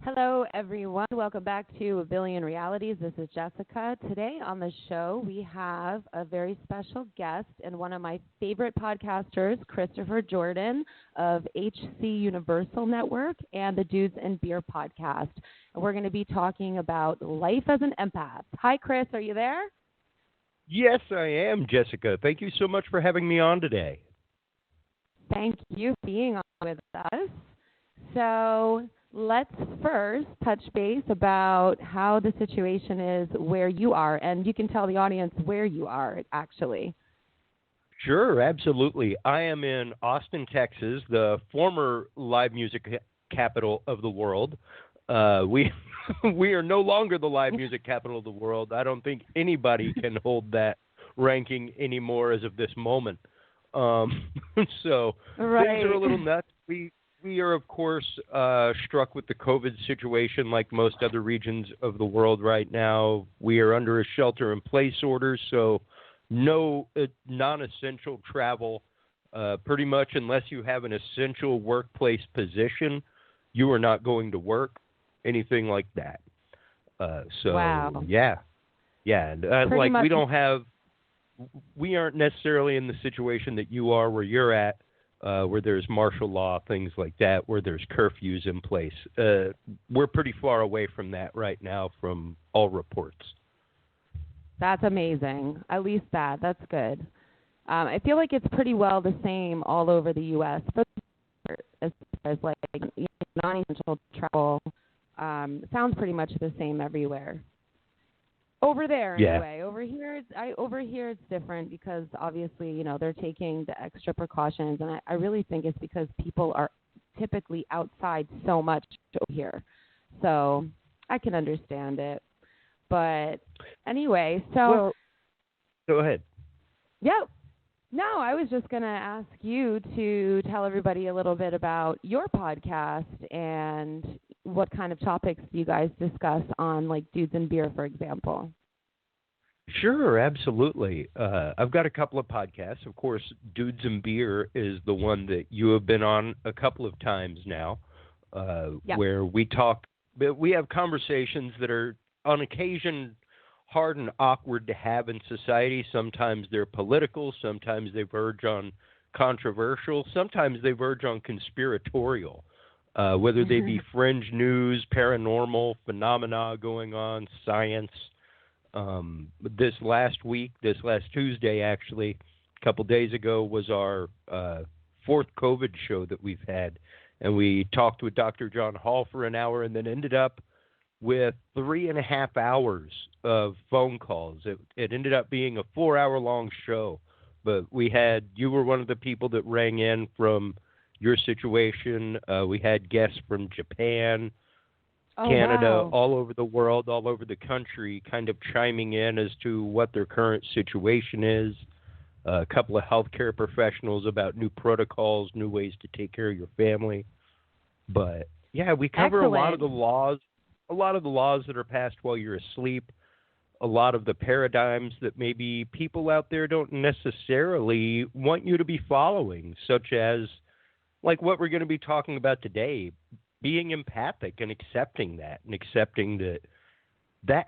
Hello, everyone. Welcome back to A Billion Realities. This is Jessica. Today on the show, we have a very special guest and one of my favorite podcasters, Christopher Jordan of HC Universal Network and the Dudes and Beer podcast. And we're going to be talking about life as an empath. Hi, Chris. Are you there? Yes, I am, Jessica. Thank you so much for having me on today. Thank you for being on with us. So let's first touch base about how the situation is where you are, and you can tell the audience where you are, actually. Sure, absolutely. I am in Austin, Texas, the former live music capital of the world. We are no longer the live music capital of the world. I don't think anybody can hold that ranking anymore as of this moment. So right. Things are a little nuts. We are, of course, struck with the COVID situation like most other regions of the world right now. We are under a shelter-in-place order, so no non-essential travel. Pretty much unless you have an essential workplace position, you are not going to work, anything like that. Wow. Yeah. Pretty much. We aren't necessarily in the situation that you are where you're at. Where there's martial law, things like that, where there's curfews in place. We're pretty far away from that right now from all reports. That's amazing. At least that's good. I feel like it's pretty well the same all over the U.S. But as far as like non-essential travel, sounds pretty much the same everywhere. Over there, anyway. Over here, it's different because obviously, they're taking the extra precautions, and I really think it's because people are typically outside so much over here. So I can understand it. But anyway, Well, go ahead. Yep. No, I was just going to ask you to tell everybody a little bit about your podcast and what kind of topics do you guys discuss on, like, Dudes and Beer, for example? Sure, absolutely. I've got a couple of podcasts. Of course, Dudes and Beer is the one that you have been on a couple of times now, where we have conversations that are, on occasion, hard and awkward to have in society. Sometimes they're political. Sometimes they verge on controversial. Sometimes they verge on conspiratorial. Whether they be fringe news, paranormal phenomena going on, science. This last Tuesday, actually, a couple days ago, was our fourth COVID show that we've had. And we talked with Dr. John Hall for an hour and then ended up with 3.5 hours of phone calls. It ended up being a 4-hour-long show. But you were one of the people that rang in from your situation. We had guests from Japan, Canada, wow. all over the world, all over the country, kind of chiming in as to what their current situation is. A couple of healthcare professionals about new protocols, new ways to take care of your family. But yeah, we cover Excellent. a lot of the laws that are passed while you're asleep. A lot of the paradigms that maybe people out there don't necessarily want you to be following, such as like what we're going to be talking about today, being empathic and accepting that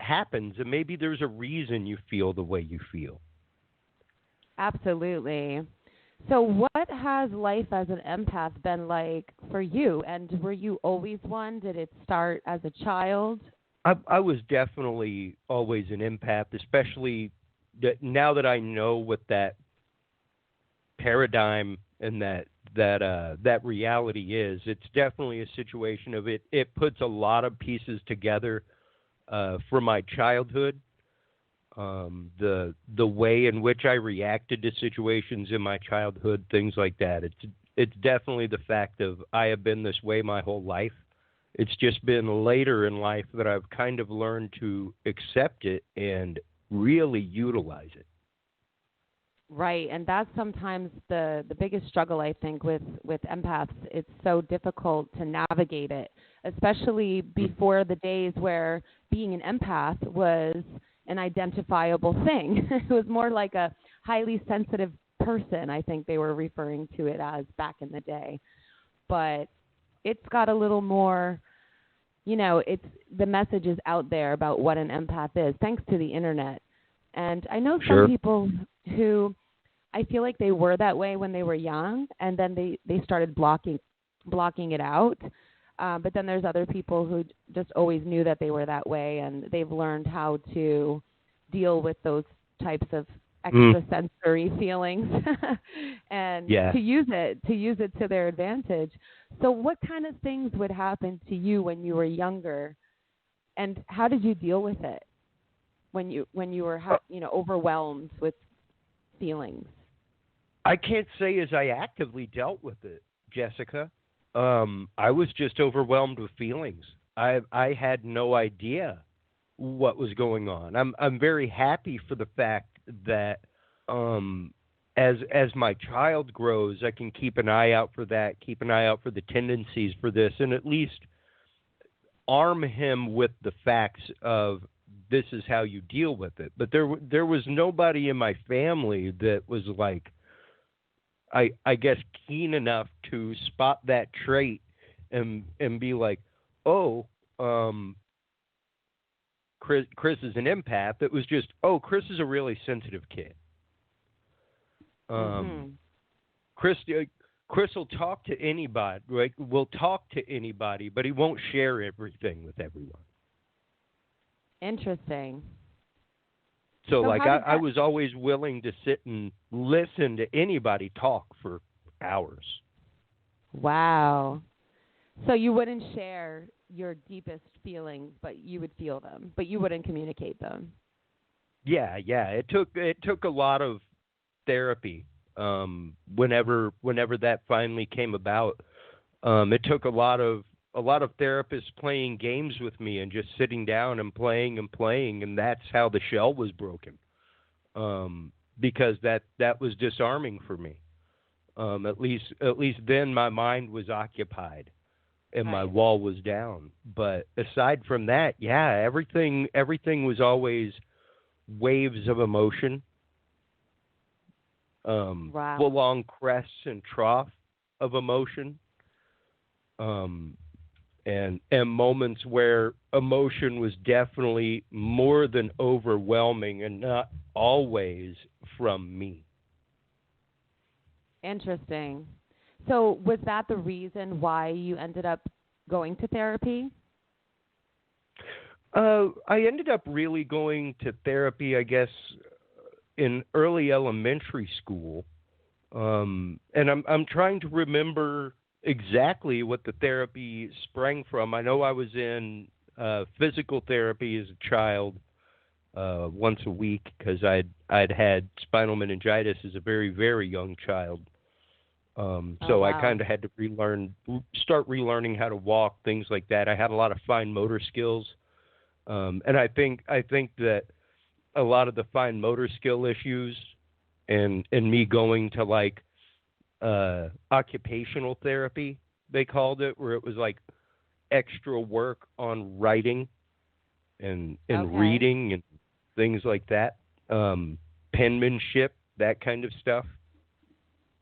happens, and maybe there's a reason you feel the way you feel. Absolutely. So what has life as an empath been like for you? And were you always one? Did it start as a child? I was definitely always an empath, especially now that I know what that paradigm and that reality is. It's definitely a situation of it. It puts a lot of pieces together for my childhood. The way in which I reacted to situations in my childhood, things like that. It's definitely the fact of I have been this way my whole life. It's just been later in life that I've kind of learned to accept it and really utilize it. Right, and that's sometimes the biggest struggle, I think, with empaths. It's so difficult to navigate it, especially before the days where being an empath was an identifiable thing. It was more like a highly sensitive person, I think they were referring to it as back in the day. But it's got a little more, it's the message is out there about what an empath is, thanks to the internet. And I know some people who I feel like they were that way when they were young, and then they started blocking it out. But then there's other people who just always knew that they were that way, and they've learned how to deal with those types of extrasensory feelings and to use it to their advantage. So what kind of things would happen to you when you were younger, and how did you deal with it when you were overwhelmed with feelings? I can't say as I actively dealt with it, Jessica. I was just overwhelmed with feelings. I had no idea what was going on. I'm very happy for the fact that as my child grows, I can keep an eye out for that, keep an eye out for the tendencies for this, and at least arm him with the facts of this is how you deal with it. But there was nobody in my family that was like, I guess, keen enough to spot that trait and be like, oh, Chris is an empath. It was just, oh, Chris is a really sensitive kid. Chris will talk to anybody, right? Will talk to anybody, but he won't share everything with everyone. Interesting. So like I was always willing to sit and listen to anybody talk for hours. Wow. So you wouldn't share your deepest feelings, but you would feel them, but you wouldn't communicate them. Yeah. It took a lot of therapy. Whenever that finally came about, it took a lot of therapists playing games with me and just sitting down and playing, and that's how the shell was broken. Because that was disarming for me. At least then my mind was occupied and my wall was down. But aside from that, everything was always waves of emotion. Full-on crests and trough of emotion. And moments where emotion was definitely more than overwhelming and not always from me. Interesting. So was that the reason why you ended up going to therapy? I ended up really going to therapy, I guess, in early elementary school. And I'm trying to remember exactly what the therapy sprang from. I know I was in physical therapy as a child once a week because I'd had spinal meningitis as a very, very young child. I kind of had to start relearning how to walk, things like that. I had a lot of fine motor skills, and I think that a lot of the fine motor skill issues and me going to like occupational therapy, they called it, where it was like extra work on writing and reading and things like that, penmanship, that kind of stuff.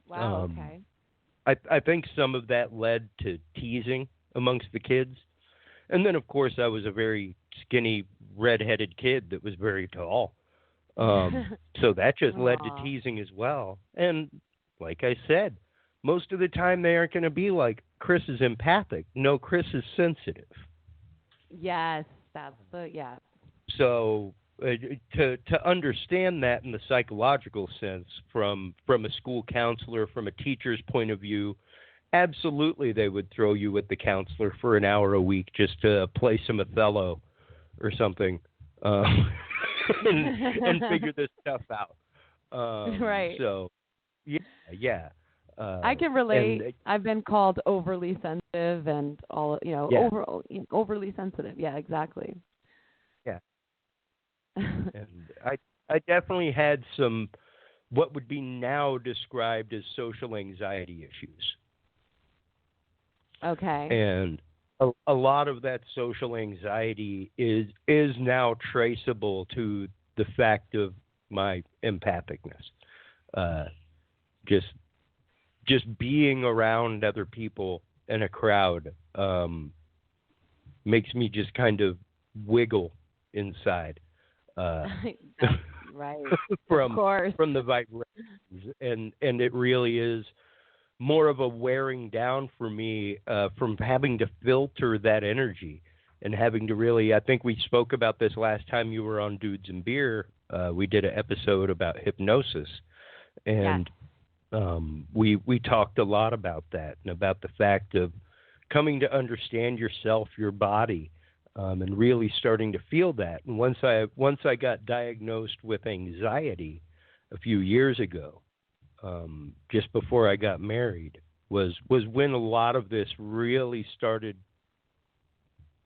Wow. Okay. I think some of that led to teasing amongst the kids, and then of course I was a very skinny redheaded kid that was very tall, so that just led to teasing as well. And like I said, most of the time they aren't going to be like, Chris is empathic. No, Chris is sensitive. Yes, that's the, yeah. So to understand that in the psychological sense, from a school counselor, from a teacher's point of view, absolutely they would throw you with the counselor for an hour a week just to play some Othello or something, and figure this stuff out. Right. So, yeah. I can relate. I've been called overly sensitive and overly sensitive. Yeah, exactly. Yeah. And I definitely had some what would be now described as social anxiety issues. Okay. And a lot of that social anxiety is now traceable to the fact of my empathicness. Just being around other people in a crowd makes me just kind of wiggle inside. That's right. from Of course. from the vibrations, and it really is more of a wearing down for me from having to filter that energy and having to really. I think we spoke about this last time you were on Dudes and Beer. We did an episode about hypnosis, and we talked a lot about that and about the fact of coming to understand yourself, your body, and really starting to feel that. And once I got diagnosed with anxiety a few years ago, just before I got married, was when a lot of this really started,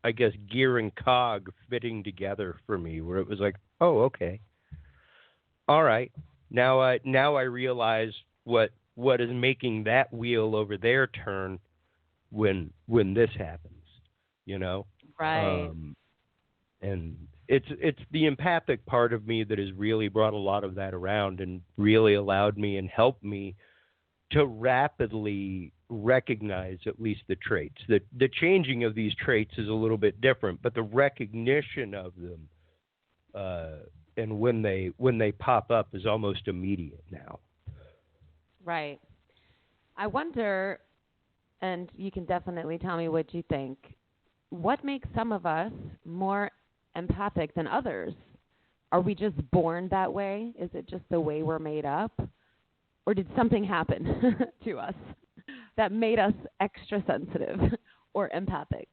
I guess, gear and cog fitting together for me, where it was like, oh, okay, all right, now I realize what is making that wheel over there turn when this happens, you know. Right. And it's the empathic part of me that has really brought a lot of that around and really allowed me and helped me to rapidly recognize at least the traits. The changing of these traits is a little bit different, but the recognition of them and when they pop up is almost immediate now. Right. I wonder, and you can definitely tell me what you think, what makes some of us more empathic than others? Are we just born that way? Is it just the way we're made up? Or did something happen to us that made us extra sensitive or empathic?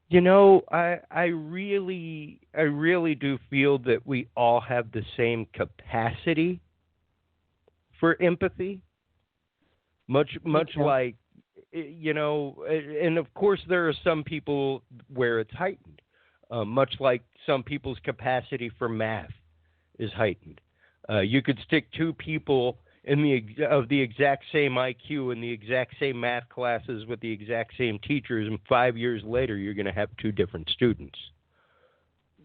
You know, I really do feel that we all have the same capacity for empathy. Much like, you know, and of course there are some people where it's heightened, much like some people's capacity for math is heightened. You could stick two people of the exact same IQ in the exact same math classes with the exact same teachers, and 5 years later you're going to have two different students.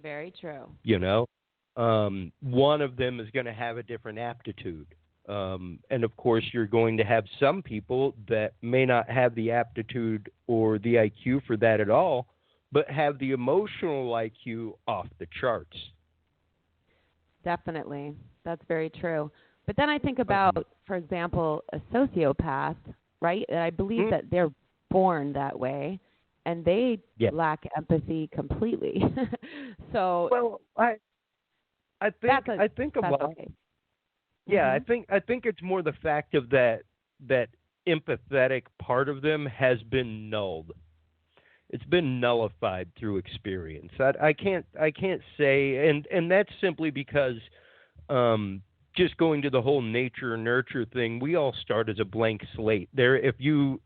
Very true. You know, one of them is going to have a different aptitude. And of course, you're going to have some people that may not have the aptitude or the IQ for that at all, but have the emotional IQ off the charts. Definitely. That's very true. But then I think about, for example, a sociopath, right? And I believe that they're born that way, and they lack empathy completely. So, well, I think a lot. Okay. Yeah, I think it's more the fact of that empathetic part of them has been nulled. It's been nullified through experience. I can't say, and that's simply because just going to the whole nature nurture thing, we all start as a blank slate. If you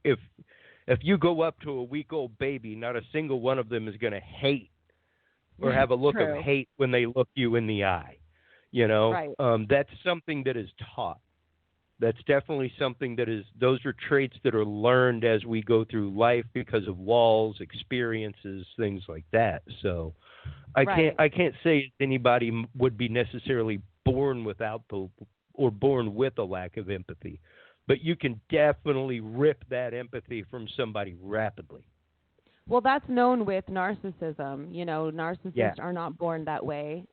go up to a week-old baby, not a single one of them is going to hate or have a look of hate when they look you in the eye. You know, right. That's something that is taught. That's definitely something those are traits that are learned as we go through life because of walls, experiences, things like that. So I can't say anybody would be necessarily born without or born with a lack of empathy, but you can definitely rip that empathy from somebody rapidly. Well, that's known with narcissism. You know, narcissists are not born that way.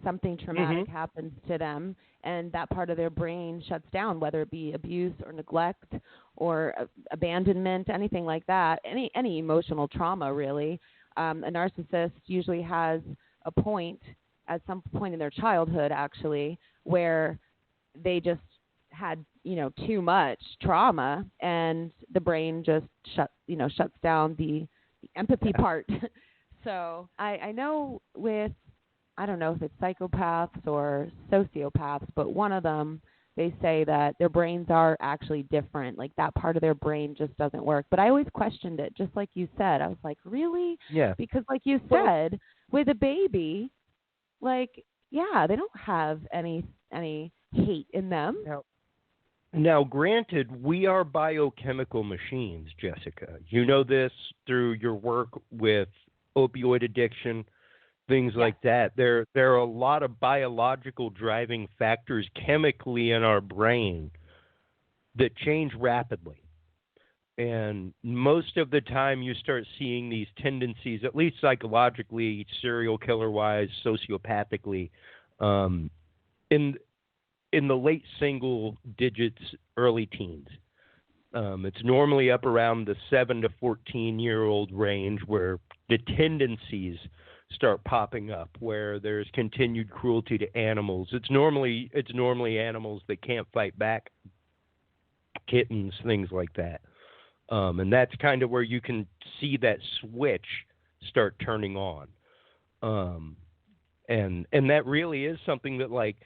Something traumatic happens to them, and that part of their brain shuts down, whether it be abuse or neglect or abandonment, anything like that, any emotional trauma, really. A narcissist usually has a point, at some point in their childhood, actually, where they just had, too much trauma, and the brain just shuts down the empathy part. So I know I don't know if it's psychopaths or sociopaths, but one of them, they say that their brains are actually different. Like that part of their brain just doesn't work. But I always questioned it, just like you said. I was like, really? Yeah. Because like you said, with a baby, like, yeah, they don't have any hate in them. Now, granted, we are biochemical machines, Jessica. You know this through your work with opioid addiction, things like that. There are a lot of biological driving factors chemically in our brain that change rapidly. And most of the time you start seeing these tendencies, at least psychologically, serial killer wise, sociopathically, um, in the late single digits, early teens. It's normally up around the 7 to 14-year-old range where the tendencies start popping up, where there's continued cruelty to animals. It's normally animals that can't fight back, kittens, things like that. And that's kind of where you can see that switch start turning on. And that really is something that, like,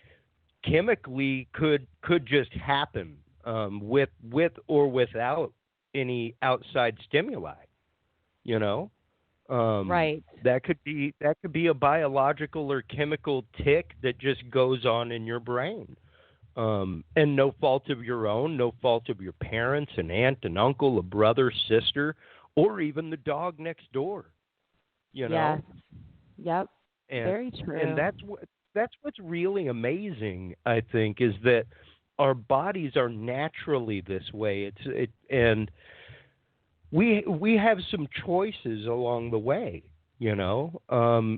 chemically could just happen, with or without any outside stimuli, you know. Right. That could be a biological or chemical tick that just goes on in your brain. And no fault of your own, no fault of your parents, an aunt, an uncle, a brother, sister, or even the dog next door. You know? Yes. Yep. And, very true. And that's what's really amazing, I think, is that our bodies are naturally this way. And we have some choices along the way, you know.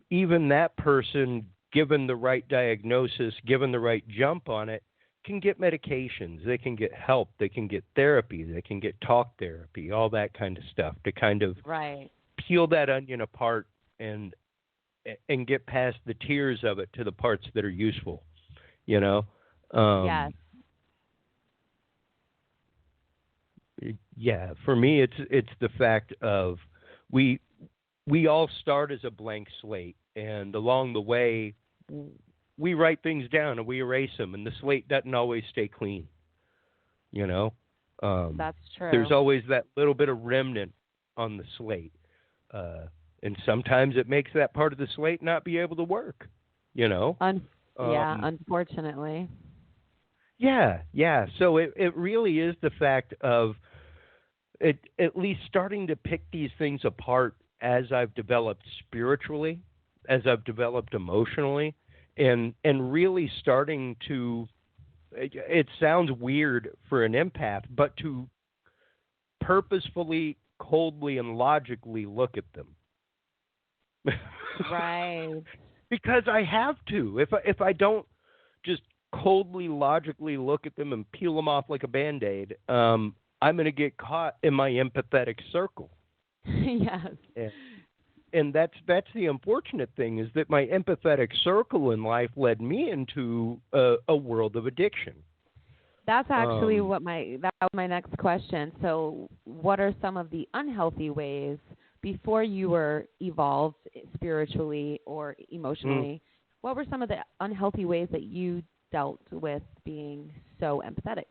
Even that person, given the right diagnosis, given the right jump on it, can get medications, they can get help, they can get therapy, they can get talk therapy, all that kind of stuff to kind of peel that onion apart and get past the tears of it to the parts that are useful, you know. Yes. Yeah, for me it's the fact of we all start as a blank slate, and along the way we write things down and we erase them, and the slate doesn't always stay clean, you know. That's true. There's always that little bit of remnant on the slate, and sometimes it makes that part of the slate not be able to work, you know. Unfortunately. Yeah. So it really is the fact of it, at least starting to pick these things apart as I've developed spiritually, as I've developed emotionally, and really starting to, it sounds weird for an empath, but to purposefully, coldly, and logically look at them. Right. Because I have to. If I don't just coldly, logically look at them and peel them off like a Band-Aid, I'm going to get caught in my empathetic circle. Yes. And that's the unfortunate thing, is that my empathetic circle in life led me into a world of addiction. That's actually that was my next question. So what are some of the unhealthy ways before you were evolved spiritually or emotionally? What were some of the unhealthy ways that you dealt with being so empathetic?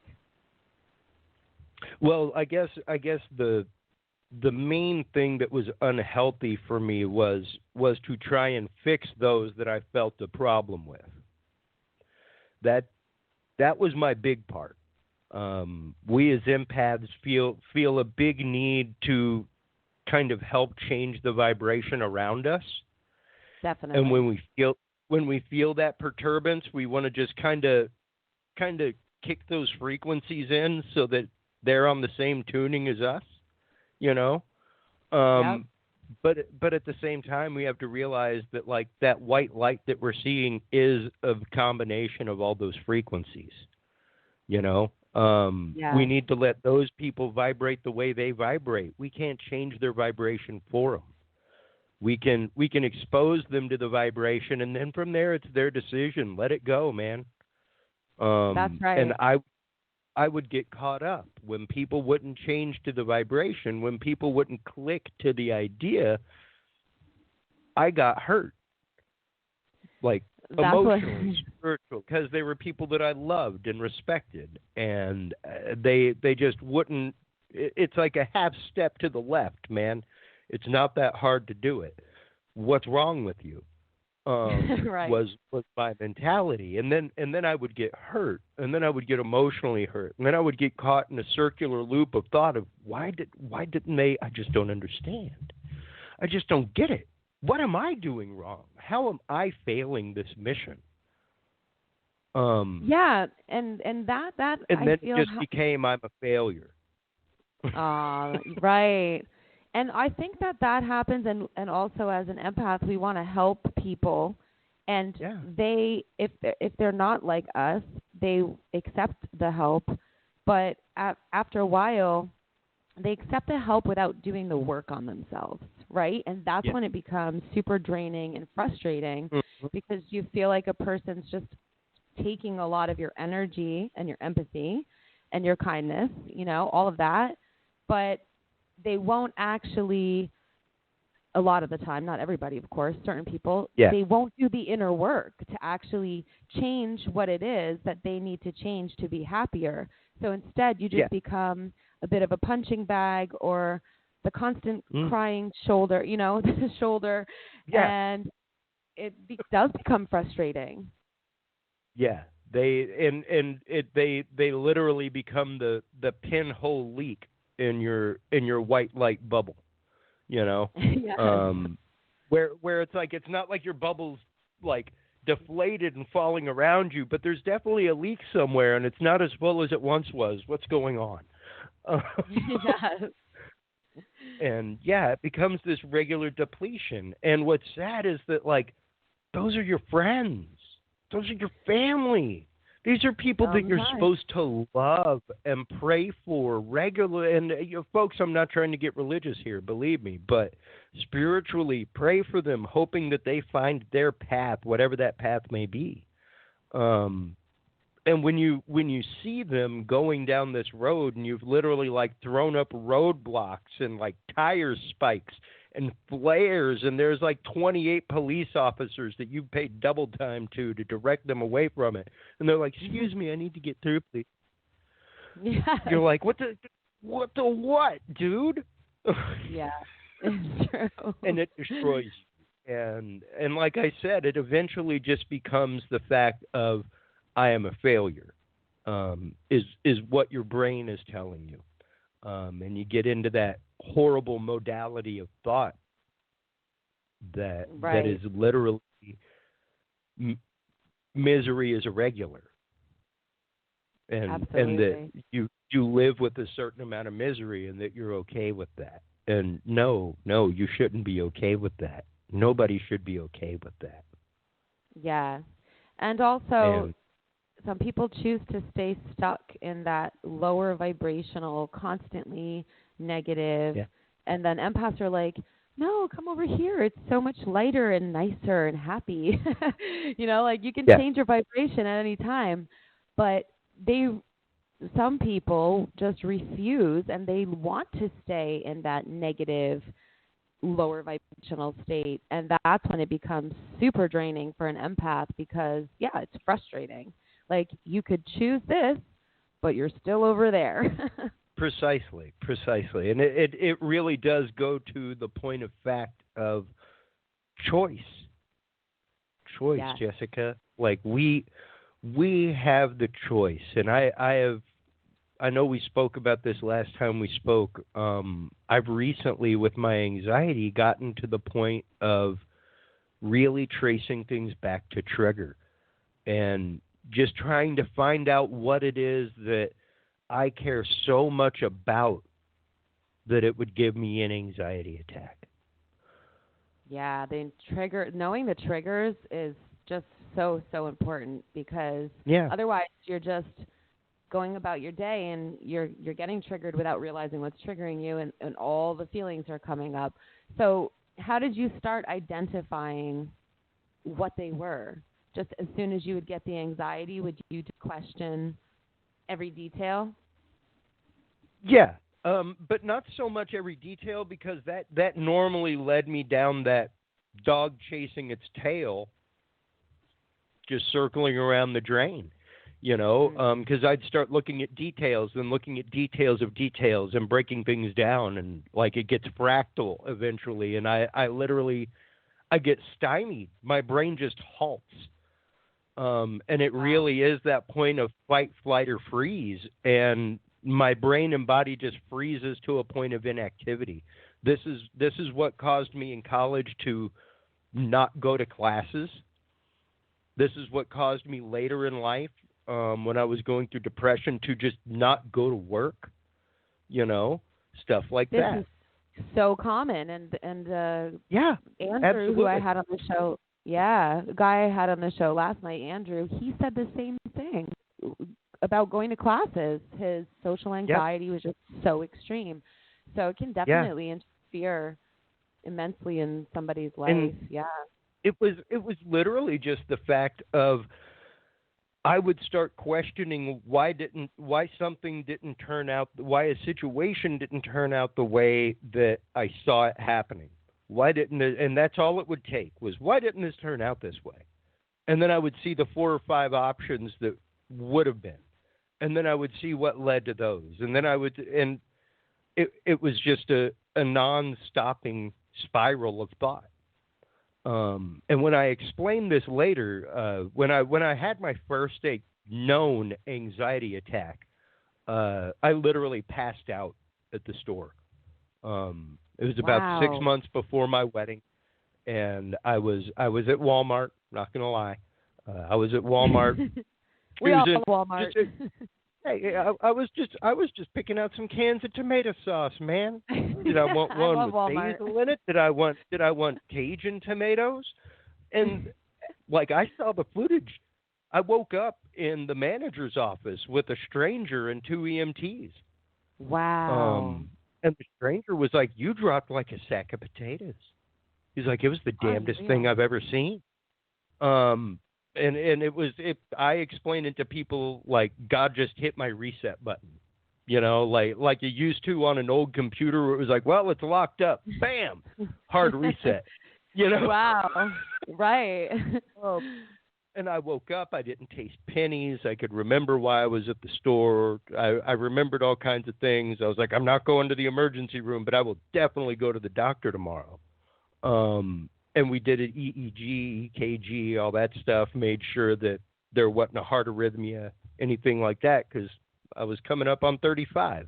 Well, I guess the main thing that was unhealthy for me was to try and fix those that I felt a problem with. That was my big part. We as empaths feel a big need to kind of help change the vibration around us. Definitely. And when we feel that perturbance, we want to just kind of kick those frequencies in so that they're on the same tuning as us, you know. Yep. But at the same time, we have to realize that, like, that white light that we're seeing is a combination of all those frequencies, you know. We need to let those people vibrate the way they vibrate. We can't change their vibration for them. We can expose them to the vibration, and then from there, it's their decision. Let it go, man. That's right. And I would get caught up when people wouldn't change to the vibration, when people wouldn't click to the idea. I got hurt, like emotionally, spiritual, because they were people that I loved and respected, and they just wouldn't. It's like a half step to the left, man. It's not that hard to do it. What's wrong with you? Right. was my mentality, and then I would get hurt, and then I would get emotionally hurt, and then I would get caught in a circular loop of thought of why didn't they? I just don't understand. I just don't get it. What am I doing wrong? How am I failing this mission? Yeah, and that and I then feel it just became I'm a failure. Right. And I think that that happens, and also as an empath, we want to help people, and Yeah. if they're not like us, they accept the help, but after a while, they accept the help without doing the work on themselves, right? And that's Yeah. when it becomes super draining and frustrating Mhm. because you feel like a person's just taking a lot of your energy and your empathy and your kindness, all of that, but they won't actually, a lot of the time, not everybody, of course, certain people, Yeah. they won't do the inner work to actually change what it is that they need to change to be happier. So instead, you Yeah. just become a bit of a punching bag or the constant Mm. crying shoulder, the shoulder, Yeah. and it does become frustrating. Yeah. They literally become the pinhole leak in your white light bubble, you know. Yes. Um where it's like it's not like your bubble's like deflated and falling around you, but there's definitely a leak somewhere and it's not as full as it once was. What's going on? Yes. And yeah, it becomes this regular depletion. And what's sad is that like those are your friends. Those are your family. These are people that you're Sometimes. supposed to love and pray for regularly. And folks, I'm not trying to get religious here, believe me, but spiritually pray for them, hoping that they find their path, whatever that path may be. Um, and when you see them going down this road and you've literally like thrown up roadblocks and like tire spikes and flares and there's like 28 police officers that you've paid double time to direct them away from it and they're like, excuse me, I need to get through, please. Yes. You're like, what dude? Yeah. It's true. And it destroys you. And like I said, it eventually just becomes the fact of I am a failure. Is what your brain is telling you. And you get into that horrible modality of thought that is Right. literally m- misery is irregular, and that Absolutely. you live with a certain amount of misery, and that you're okay with that. And no, you shouldn't be okay with that. Nobody should be okay with that. Yeah. And also, And some people choose to stay stuck in that lower vibrational, constantly negative, yeah, and then empaths are like, no, come over here. It's so much lighter and nicer and happy. Like you can yeah, change your vibration at any time, but they some people just refuse and they want to stay in that negative lower vibrational state, and that's when it becomes super draining for an empath because yeah, it's frustrating. Like you could choose this, but you're still over there. precisely, and it really does go to the point of fact of choice, Yes. Jessica. Like we have the choice, and I know we spoke about this last time we spoke. I've recently, with my anxiety, gotten to the point of really tracing things back to trigger and just trying to find out what it is that I care so much about that it would give me an anxiety attack. Yeah, the trigger, knowing the triggers is just so important because Yeah. otherwise you're just going about your day and you're getting triggered without realizing what's triggering you, and all the feelings are coming up. So how did you start identifying what they were? Just as soon as you would get the anxiety, would you question every detail? Yeah. But not so much every detail because that normally led me down that dog chasing its tail, just circling around the drain, Mm. because I'd start looking at details and looking at details of details and breaking things down, and like it gets fractal eventually, and I literally I get stymied. My brain just halts. And it Wow. really is that point of fight, flight, or freeze, and my brain and body just freezes to a point of inactivity. This is what caused me in college to not go to classes. This is what caused me later in life, when I was going through depression, to just not go to work. You know, stuff like this that. is so common, and Yeah, Andrew, absolutely. who I had on the show, the guy I had on the show last night, Andrew, he said the same thing about going to classes. His social anxiety was just so extreme. So it can definitely interfere immensely in somebody's life. And it was literally just the fact of I would start questioning why something didn't turn out, why a situation didn't turn out the way that I saw it happening. Why didn't it, and that's all it would take was, why didn't this turn out this way? And then I would see the 4 or 5 options that would have been. And then I would see what led to those. And then and it was just a non-stopping spiral of thought. And when I explained this later, when I had my first known anxiety attack, I literally passed out at the store. It was about 6 months before my wedding, and I was at Walmart. Not gonna lie, I was at Walmart. We all at Walmart. Hey, I was just picking out some cans of tomato sauce, man. Did I want one with Walmart. basil in it? Did I want Cajun tomatoes? And like, I saw the footage. I woke up in the manager's office with a stranger and 2 EMTs. Wow. And the stranger was like, "You dropped like a sack of potatoes." He's like, "It was the damnedest thing I've ever seen." And I explained it to people like God just hit my reset button, like you used to on an old computer where it was like, well, it's locked up, bam, hard reset, Wow, right. And I woke up, I didn't taste pennies, I could remember why I was at the store, I remembered all kinds of things. I was like, I'm not going to the emergency room, but I will definitely go to the doctor tomorrow. And we did an EEG, EKG, all that stuff, made sure that there wasn't a heart arrhythmia, anything like that, because I was coming up on 35.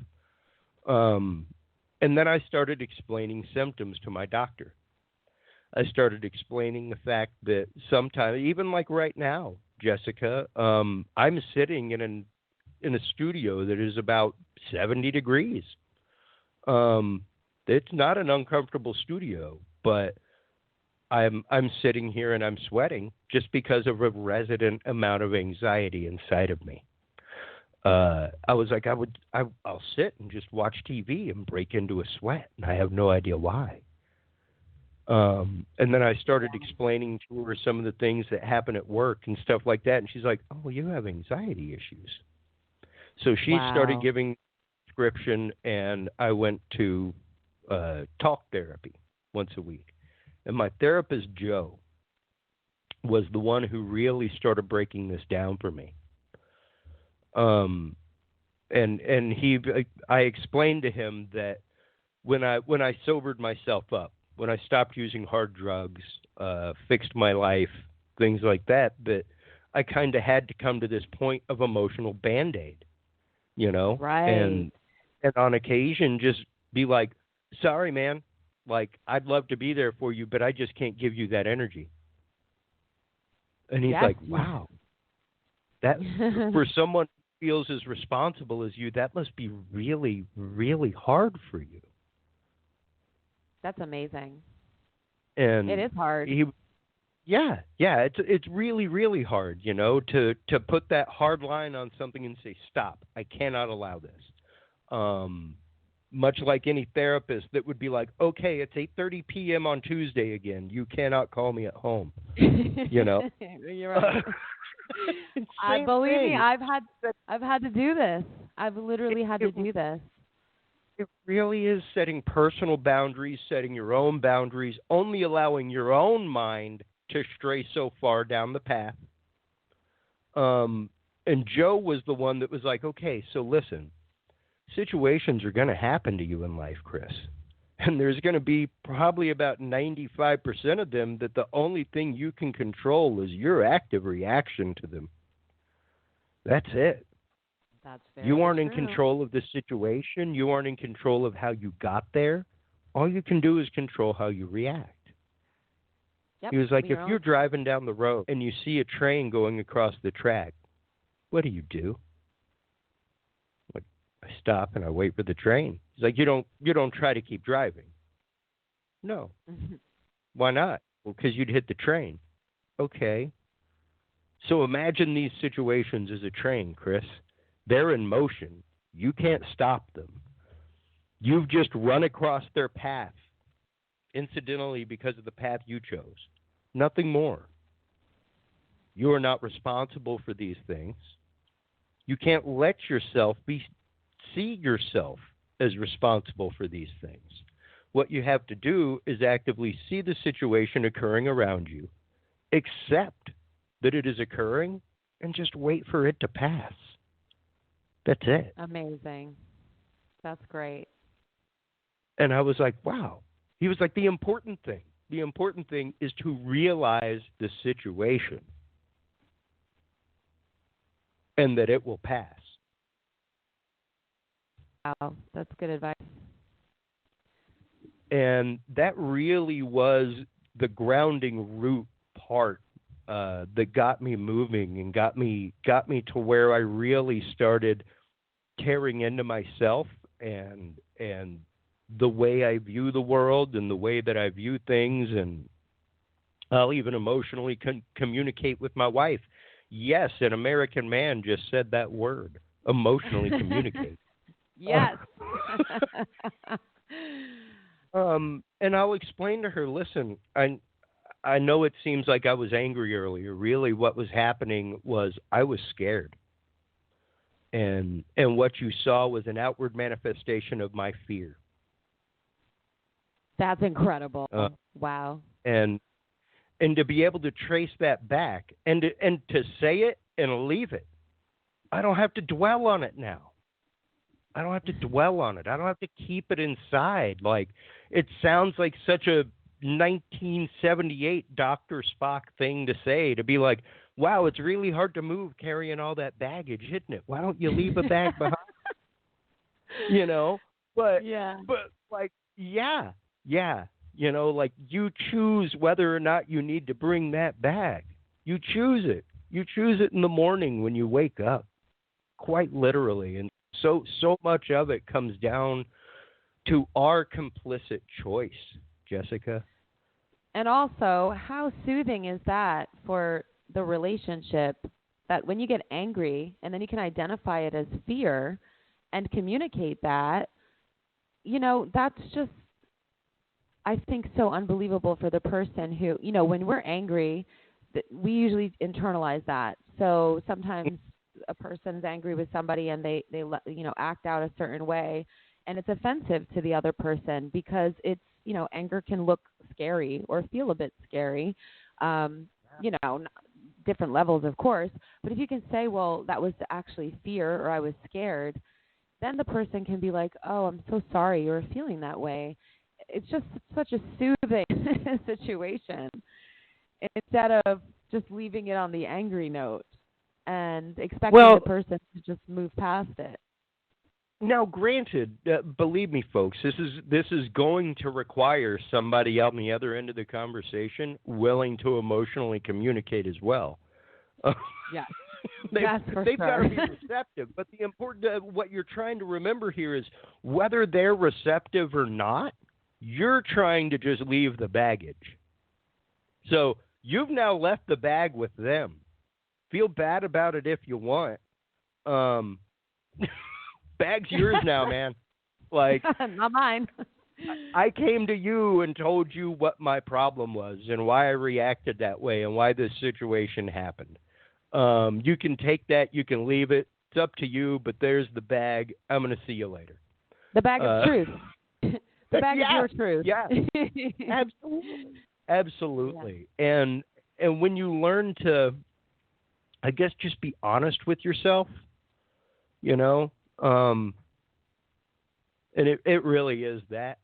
And then I started explaining symptoms to my doctor. I started explaining the fact that sometimes, even like right now, Jessica, I'm sitting in a studio that is about 70 degrees. It's not an uncomfortable studio, but I'm sitting here and I'm sweating just because of a resident amount of anxiety inside of me. I was like, I'll sit and just watch TV and break into a sweat, and I have no idea why. And then I started explaining to her some of the things that happen at work and stuff like that, and she's like, "Oh, you have anxiety issues." So she started giving prescription, and I went to talk therapy once a week. And my therapist, Joe, was the one who really started breaking this down for me. And I explained to him that when I sobered myself up, when I stopped using hard drugs, fixed my life, things like that, that I kind of had to come to this point of emotional Band-Aid, Right. And on occasion just be like, "Sorry, man. Like, I'd love to be there for you, but I just can't give you that energy." And he's like, "Wow, that for someone who feels as responsible as you, that must be really, really hard for you." That's amazing. And it is hard. It's really, really hard, to put that hard line on something and say, "Stop, I cannot allow this." Much like any therapist that would be like, "Okay, it's 8:30 p.m. on Tuesday again. You cannot call me at home." You're right. Believe me, I've had to do this. I've literally had to do this. It really is setting personal boundaries, setting your own boundaries, only allowing your own mind to stray so far down the path. And Joe was the one that was like, "Okay, so listen. Situations are going to happen to you in life, Chris. And there's going to be probably about 95% of them that the only thing you can control is your active reaction to them. That's it. That's very You aren't true. in control of the situation. You aren't in control of how you got there. All you can do is control how you react." Yep, he was like, if you're driving down the road and you see a train going across the track, what do? I stop and I wait for the train. It's like, you don't try to keep driving. No. Why not? Well, because you'd hit the train. Okay. So imagine these situations as a train, Chris. They're in motion. You can't stop them. You've just run across their path, incidentally, because of the path you chose. Nothing more. You are not responsible for these things. You can't let yourself see yourself as responsible for these things. What you have to do is actively see the situation occurring around you, accept that it is occurring, and just wait for it to pass. That's it. Amazing. That's great. And I was like, wow. He was like, the important thing is to realize the situation and that it will pass. Wow, that's good advice. And that really was the grounding root part that got me moving and got me to where I really started tearing into myself and the way I view the world and the way that I view things, and I'll even emotionally communicate with my wife. Yes, an American man just said that word, emotionally communicate. Yes. And I'll explain to her, listen, I know it seems like I was angry earlier. Really what was happening was I was scared. And what you saw was an outward manifestation of my fear. That's incredible. Wow. And to be able to trace that back and to say it and leave it. I don't have to dwell on it now. I don't have to dwell on it. I don't have to keep it inside. Like, it sounds like such a 1978 Dr. Spock thing to say, to be like, wow, it's really hard to move carrying all that baggage, isn't it? Why don't you leave a bag behind? You know? But like, yeah. You know, like, you choose whether or not you need to bring that bag. You choose it. You choose it in the morning when you wake up, quite literally. And so much of it comes down to our complicit choice, Jessica. And also, how soothing is that for the relationship, that when you get angry and then you can identify it as fear and communicate that, you know, that's just, I think, so unbelievable for the person who, you know, when we're angry, we usually internalize that. So sometimes a person's angry with somebody and they you know, act out a certain way, and it's offensive to the other person because it's, you know, anger can look scary or feel a bit scary, you know, different levels, of course. But if you can say, well, that was actually fear, or I was scared, then the person can be like, oh, I'm so sorry you're feeling that way. It's just such a soothing situation instead of just leaving it on the angry note and expecting the person to just move past it. Now, granted, believe me, folks, this is going to require somebody on the other end of the conversation willing to emotionally communicate as well. Yes, they've got to be receptive. But the important, what you're trying to remember here is whether they're receptive or not, you're trying to just leave the baggage. So you've now left the bag with them. Feel bad about it if you want. Bag's yours now, man. Like, not mine. I came to you and told you what my problem was and why I reacted that way and why this situation happened. You can take that, you can leave it. It's up to you, but there's the bag. I'm going to see you later. The bag of truth. The bag of your truth. Yeah. Absolutely. Yeah. And when you learn to, I guess, just be honest with yourself, you know, and it really is that.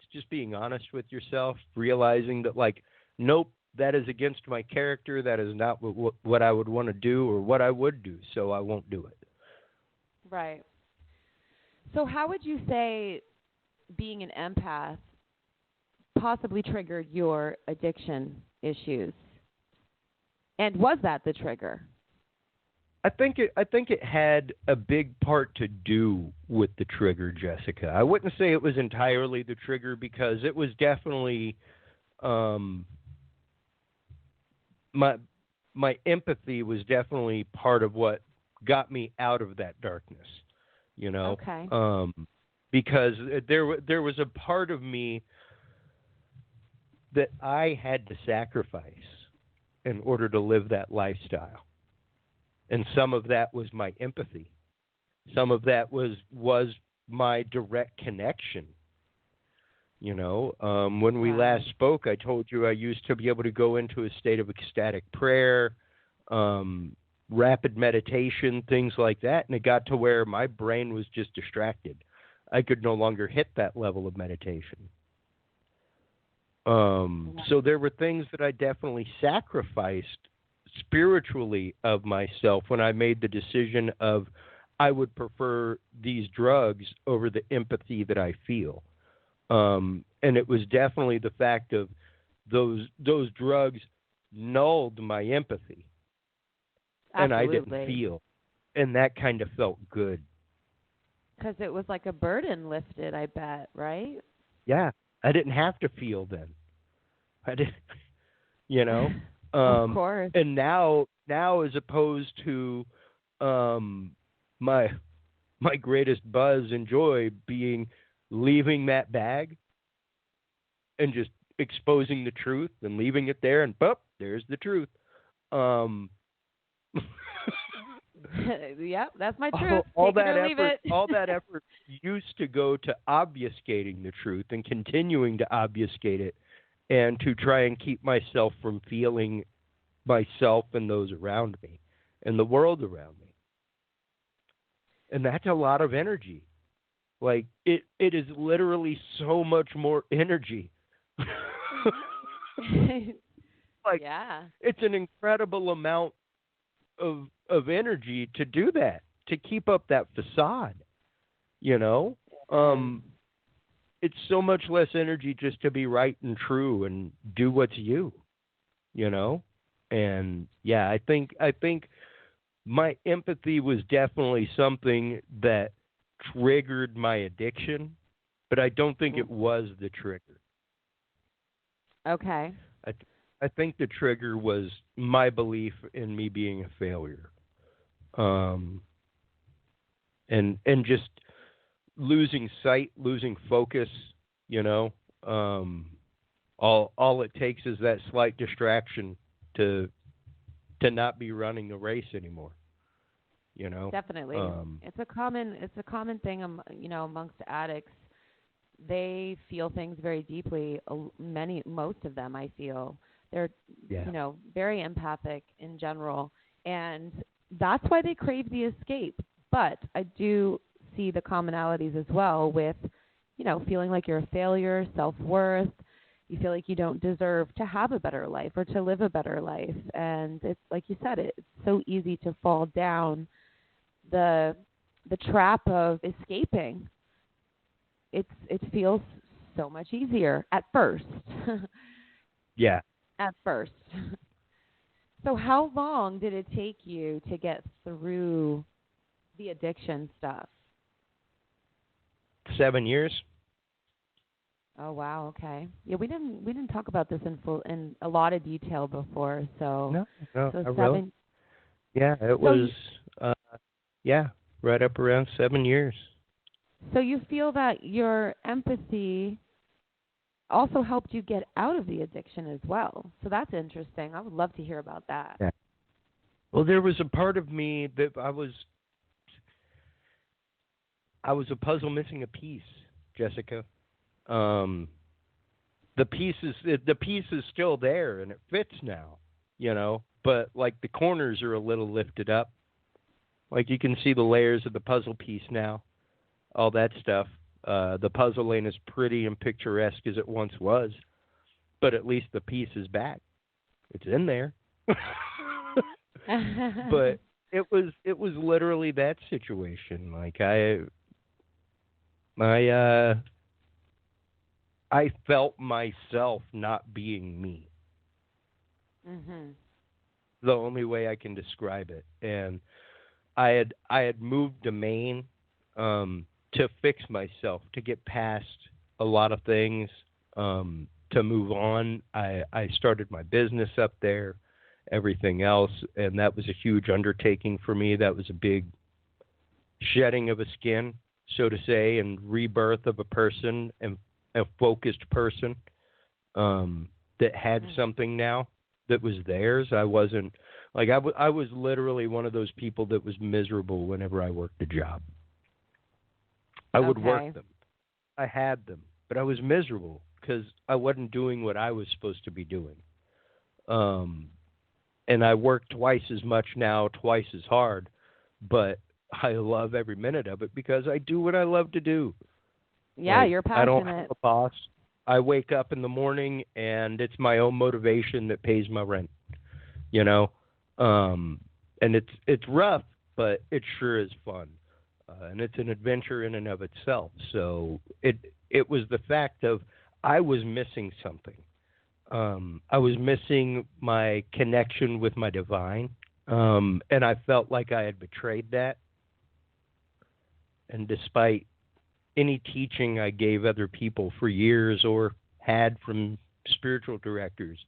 It's just being honest with yourself, realizing that, like, nope, that is against my character. That is not what I would want to do or what I would do, so I won't do it. Right. So how would you say being an empath possibly triggered your addiction issues? And was that the trigger? I think it had a big part to do with the trigger, Jessica. I wouldn't say it was entirely the trigger because it was definitely um, my my empathy was definitely part of what got me out of that darkness. You know, Okay. because there was a part of me that I had to sacrifice in order to live that lifestyle. And some of that was my empathy. Some of that was my direct connection. When we Right. last spoke, I told you I used to be able to go into a state of ecstatic prayer, rapid meditation, things like that, and it got to where my brain was just distracted. I could no longer hit that level of meditation. So there were things that I definitely sacrificed spiritually of myself when I made the decision of I would prefer these drugs over the empathy that I feel. And it was definitely the fact of those drugs nulled my empathy, and I didn't Absolutely. feel, and that kind of felt good. Because it was like a burden lifted, I bet, right? Yeah, I didn't have to feel then. I didn't, you know. Of course. And now as opposed to um, my my greatest buzz and joy being leaving that bag and just exposing the truth and leaving it there, and boop, there's the truth. Um, Yep, that's my truth. all Take it that or leave effort, it. all that effort used to go to obfuscating the truth and continuing to obfuscate it, and to try and keep myself from feeling myself and those around me and the world around me. And that's a lot of energy. Like it is literally so much more energy. Like Yeah. it's an incredible amount of energy to do that, to keep up that facade, you know? Is. It's so much less energy just to be right and true and do what's you, you know? And yeah, I think my empathy was definitely something that triggered my addiction, but I don't think it was the trigger. Okay. I I think the trigger was my belief in me being a failure, um, and just losing sight, losing focus. You know, um, all it takes is that slight distraction to not be running the race anymore. You know, Definitely. um, It's a common thing amongst addicts. They feel things very deeply. Most of them, I feel. They're, yeah, very empathic in general, and that's why they crave the escape. But I do see the commonalities as well with, feeling like you're a failure, self-worth. You feel like you don't deserve to have a better life or to live a better life. And it's like you said, it's so easy to fall down the trap of escaping. It feels so much easier at first. yeah. At first. So how long did it take you to get through the addiction stuff? 7 years. Oh wow, okay. Yeah, we didn't talk about this in a lot of detail before. So No, no, so not really. 7. Yeah, it So was. Uh, yeah, right up around 7 years. you feel that your empathy also helped you get out of the addiction as well. So that's interesting. I would love to hear about that. Yeah. Well, there was a part of me that I was a puzzle missing a piece, Jessica. Um, the piece is still there and it fits now, but like the corners are a little lifted up. Like you can see the layers of the puzzle piece now, all that stuff. The puzzle ain't as pretty and picturesque as it once was, but at least the piece is back. It's in there. But it was literally that situation. Like I I felt myself not being me. Mhm. The only way I can describe it. And I had moved to Maine to fix myself, to get past a lot of things, to move on. I started my business up there, everything else, and that was a huge undertaking for me. That was a big shedding of a skin, so to say, and rebirth of a person, and a focused person that had something now that was theirs. I wasn't like I was literally one of those people that was miserable whenever I worked a job. I would work them. I had them, but I was miserable because I wasn't doing what I was supposed to be doing. And I work twice as much now, twice as hard, but I love every minute of it because I do what I love to do. Yeah, you're passionate. I don't have a boss. I wake up in the morning and it's my own motivation that pays my rent. You know, and it's rough, but it sure is fun, and it's an adventure in and of itself. So it was the fact of I was missing something. I was missing my connection with my divine, and I felt like I had betrayed that. And despite any teaching I gave other people for years or had from spiritual directors,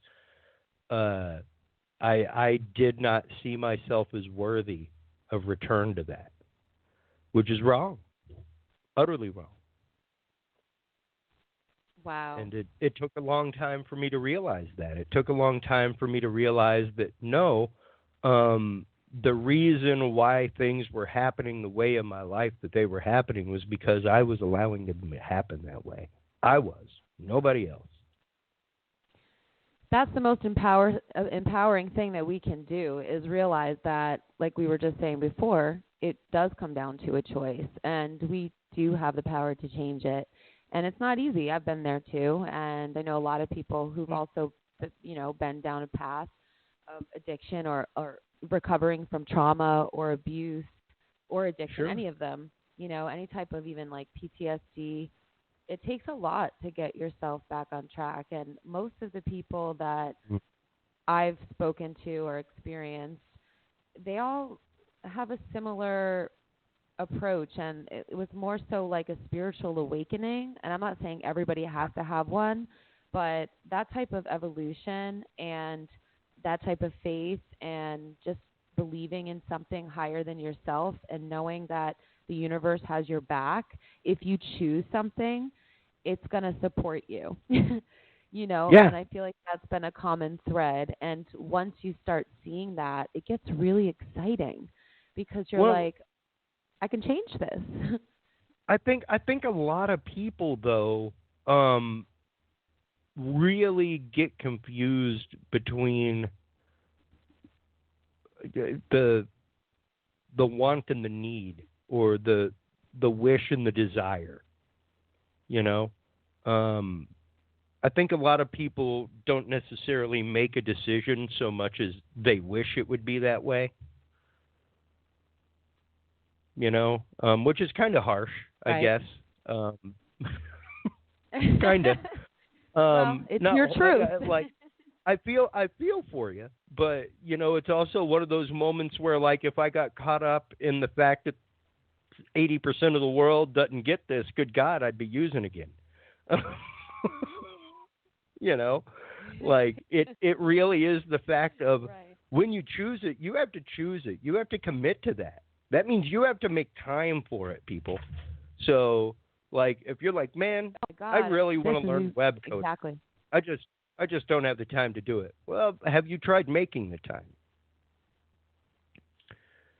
I did not see myself as worthy of return to that, which is wrong, utterly wrong. Wow. And it took a long time for me to realize that. It took a long time for me to realize that, no, the reason why things were happening the way in my life that they were happening was because I was allowing them to happen that way. I was, nobody else. That's the most empowering thing that we can do, is realize that, like we were just saying before, it does come down to a choice, and we do have the power to change it. And it's not easy. I've been there too, and I know a lot of people who've also, been down a path of addiction or recovering from trauma or abuse or addiction, Sure. any of them, any type of even like PTSD. It takes a lot to get yourself back on track. And most of the people that I've spoken to or experienced, they all have a similar approach. And it was more so like a spiritual awakening. And I'm not saying everybody has to have one, but that type of evolution and that type of faith and just believing in something higher than yourself and knowing that the universe has your back. If you choose something, it's going to support you, Yeah. And I feel like that's been a common thread. And once you start seeing that, it gets really exciting because you're like, I can change this. I think a lot of people, though, really get confused between the want and the need, or the wish and the desire. I think a lot of people don't necessarily make a decision so much as they wish it would be that way. Which is kind of harsh, I guess. Kind of. Well, it's your truth. I feel for you, but it's also one of those moments where, like, if I got caught up in the fact that 80% of the world doesn't get this, good God, I'd be using again. Like it really is the fact of when you choose it, you have to choose it. You have to commit to that. That means you have to make time for it, people. So, like, if you're like, man, I really want to learn web code. Exactly. I just don't have the time to do it. Well, have you tried making the time?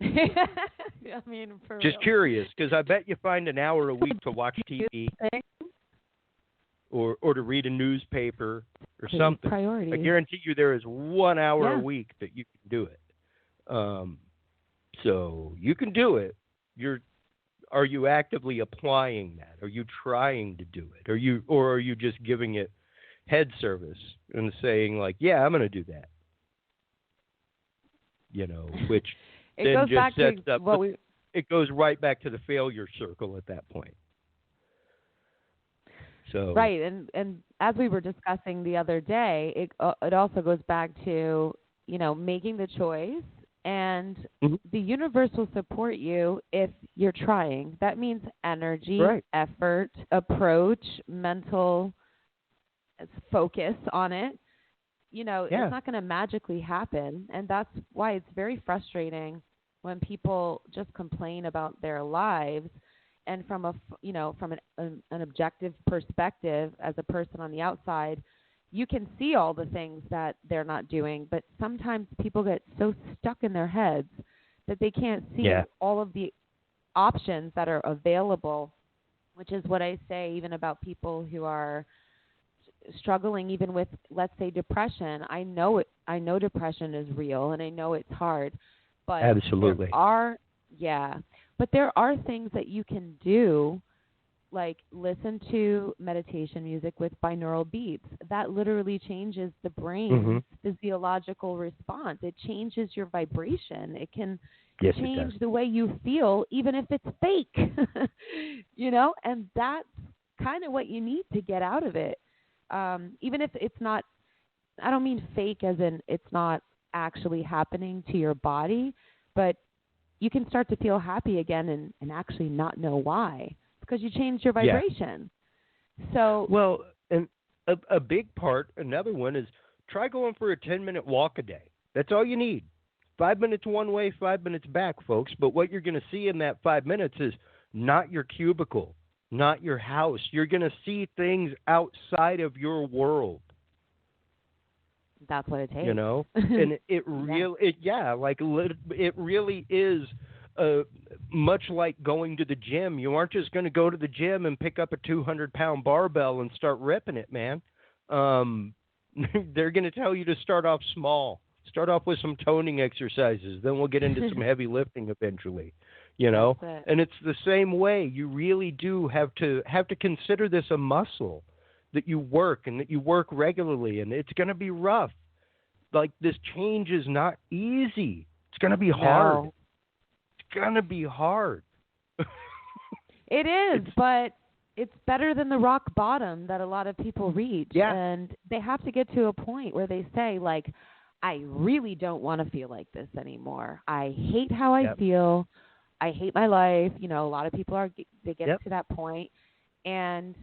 I mean, for just real. Curious, because I bet you find an hour a week to watch TV or to read a newspaper or something. Priorities. I guarantee you there is 1 hour a week that you can do it. So you can do it. Are you actively applying that? Are you trying to do it? Or are you just giving it head service and saying, like, yeah, I'm going to do that? Which it then goes just back sets to up. what we. It goes right back to the failure circle at that point. So right, and as we were discussing the other day, it also goes back to making the choice And Mhm. the universe will support you if you're trying. That means energy, Right. effort, approach, mental focus on it. It's Yeah. not going to magically happen. And that's why it's very frustrating when people just complain about their lives. And from from an objective perspective, as a person on the outside, you can see all the things that they're not doing. But sometimes people get so stuck in their heads that they can't see Yeah. all of the options that are available, which is what I say even about people who are struggling even with, let's say, depression. I know depression is real and I know it's hard, but Absolutely. there are things that you can do, like listen to meditation music with binaural beats. That literally changes the Hmm. brain's physiological response. It changes your vibration. It can Yes, it does. change the way you feel, even if it's fake. And that's kind of what you need to get out of it. Even if it's not, I don't mean fake as in it's not actually happening to your body, but you can start to feel happy again and actually not know why, because you changed your Yeah. vibration. So, Well, and a big part, another one is try going for a 10-minute walk a day. That's all you need. 5 minutes one way, 5 minutes back, folks. But what you're going to see in that 5 minutes is not your cubicle, not your house. You're going to see things outside of your world. that's what it takes. You know, and it really is much like going to the gym. You aren't just going to go to the gym and pick up a 200-pound barbell and start ripping it, man. They're going to tell you to start off small. Start off with some toning exercises. Then we'll get into some heavy lifting eventually. And it's the same way. You really do have to consider this a muscle that you work and that you work regularly, and it's going to be rough. Like, this change is not easy. It's going to be hard. No. It's going to be hard. It is, but it's better than the rock bottom that a lot of people reach. Yeah. And they have to get to a point where they say, like, I really don't want to feel like this anymore. I hate how I feel. I hate my life. A lot of people they get to that point, and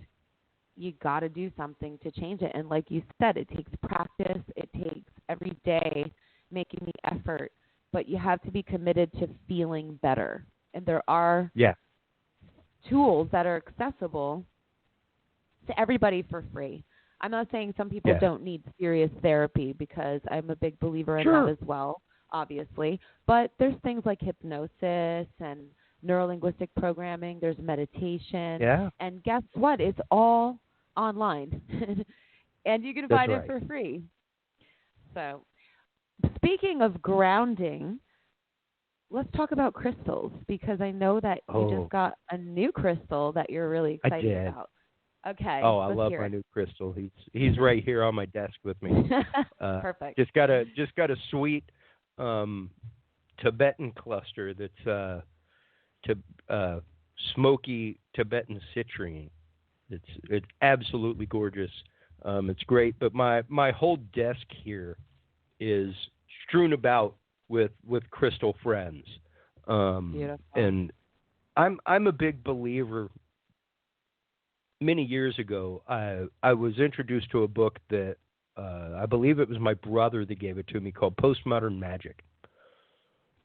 you got to do something to change it. And like you said, it takes practice. It takes every day making the effort, but you have to be committed to feeling better. And there are tools that are accessible to everybody for free. I'm not saying some people don't need serious therapy, because I'm a big believer in that as well, obviously. But there's things like hypnosis and neurolinguistic programming. There's meditation. Yeah. And guess what? It's all online. And you can find it for free. So, speaking of grounding, let's talk about crystals, because I know that you just got a new crystal that you're really excited about. Okay. Oh, I love my new crystal. He's right here on my desk with me. Perfect. Just got a sweet Tibetan cluster that's smoky Tibetan citrine. It's absolutely gorgeous. It's great, but my whole desk here is strewn about with crystal friends. Beautiful. And I'm a big believer. Many years ago, I was introduced to a book that I believe it was my brother that gave it to me, called Postmodern Magic.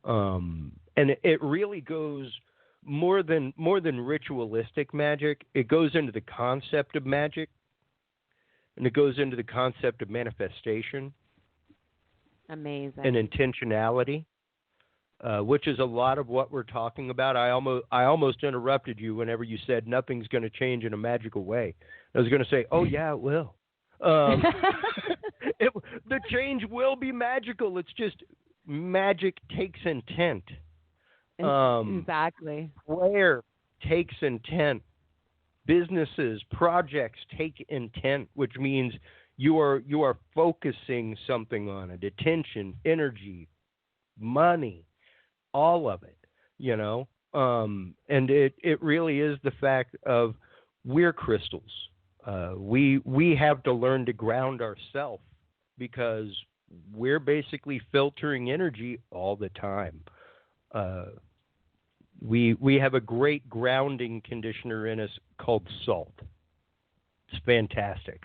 And it really goes more than ritualistic magic. It goes into the concept of magic, and it goes into the concept of manifestation. Amazing. And intentionality, which is a lot of what we're talking about. I almost interrupted you whenever you said nothing's going to change in a magical way. I was going to say, oh yeah, it will. The change will be magical. It's just magic takes intent. Exactly. Prayer takes intent. Businesses, projects take intent, which means you are focusing something on it. Attention, energy, money, all of it, and it really is the fact of we're crystals. We have to learn to ground ourselves, because we're basically filtering energy all the time. We have a great grounding conditioner in us called salt. It's fantastic.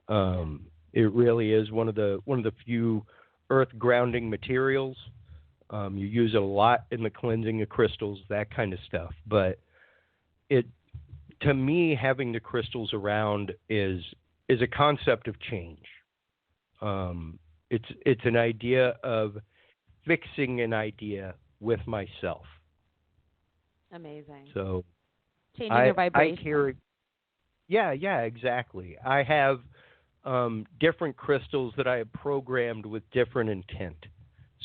It really is one of the few earth grounding materials. You use it a lot in the cleansing of crystals, that kind of stuff. But to me, having the crystals around is a concept of change. It's an idea of fixing an idea with myself. Amazing. So changing your vibration. Yeah, exactly. I have different crystals that I have programmed with different intent.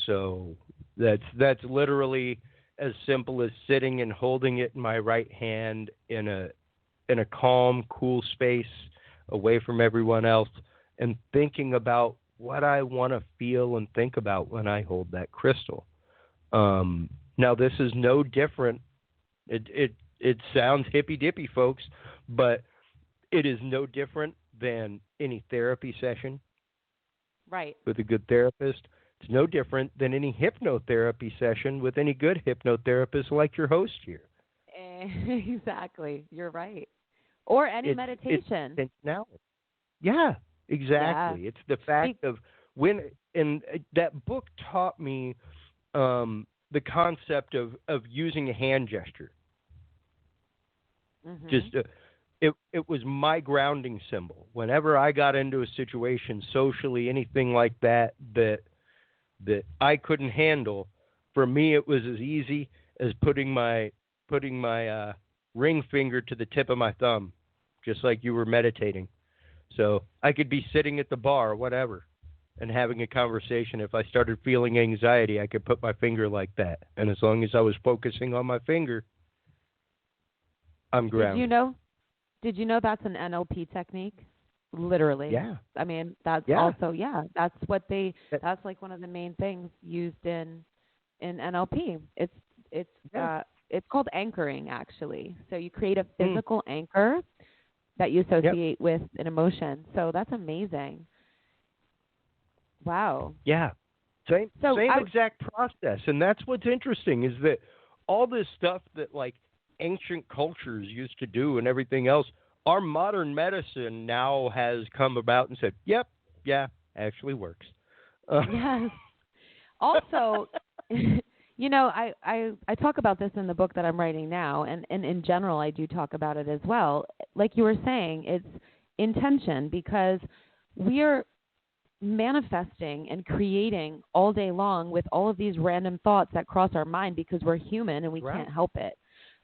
So that's literally as simple as sitting and holding it in my right hand in a calm, cool space away from everyone else and thinking about what I want to feel and think about when I hold that crystal. Now, this is no different. It sounds hippy-dippy, folks, but it is no different than any therapy session. Right. With a good therapist. It's no different than any hypnotherapy session with any good hypnotherapist like your host here. Exactly. You're right. Or any meditation. It's now. Yeah, exactly. Yeah. It's the fact of when, and that book taught me the concept of using a hand gesture. Mm-hmm. Just it was my grounding symbol. Whenever I got into a situation socially, anything like that I couldn't handle, for me it was as easy as putting my ring finger to the tip of my thumb, just like you were meditating. So I could be sitting at the bar or whatever and having a conversation. If I started feeling anxiety, I could put my finger like that. And as long as I was focusing on my finger, I'm grounded. Did you know that's an NLP technique? Literally. Yeah. I mean, that's also, that's what that's like one of the main things used in NLP. It's called anchoring, actually. So you create a physical anchor that you associate with an emotion. So that's amazing. Wow. Yeah. Same exact process. And that's what's interesting is that all this stuff that like ancient cultures used to do and everything else, our modern medicine now has come about and said, yep, yeah, actually works. Yes. Also, I talk about this in the book that I'm writing now, and in general I do talk about it as well. Like you were saying, it's intention, because we are manifesting and creating all day long with all of these random thoughts that cross our mind because we're human and we can't help it.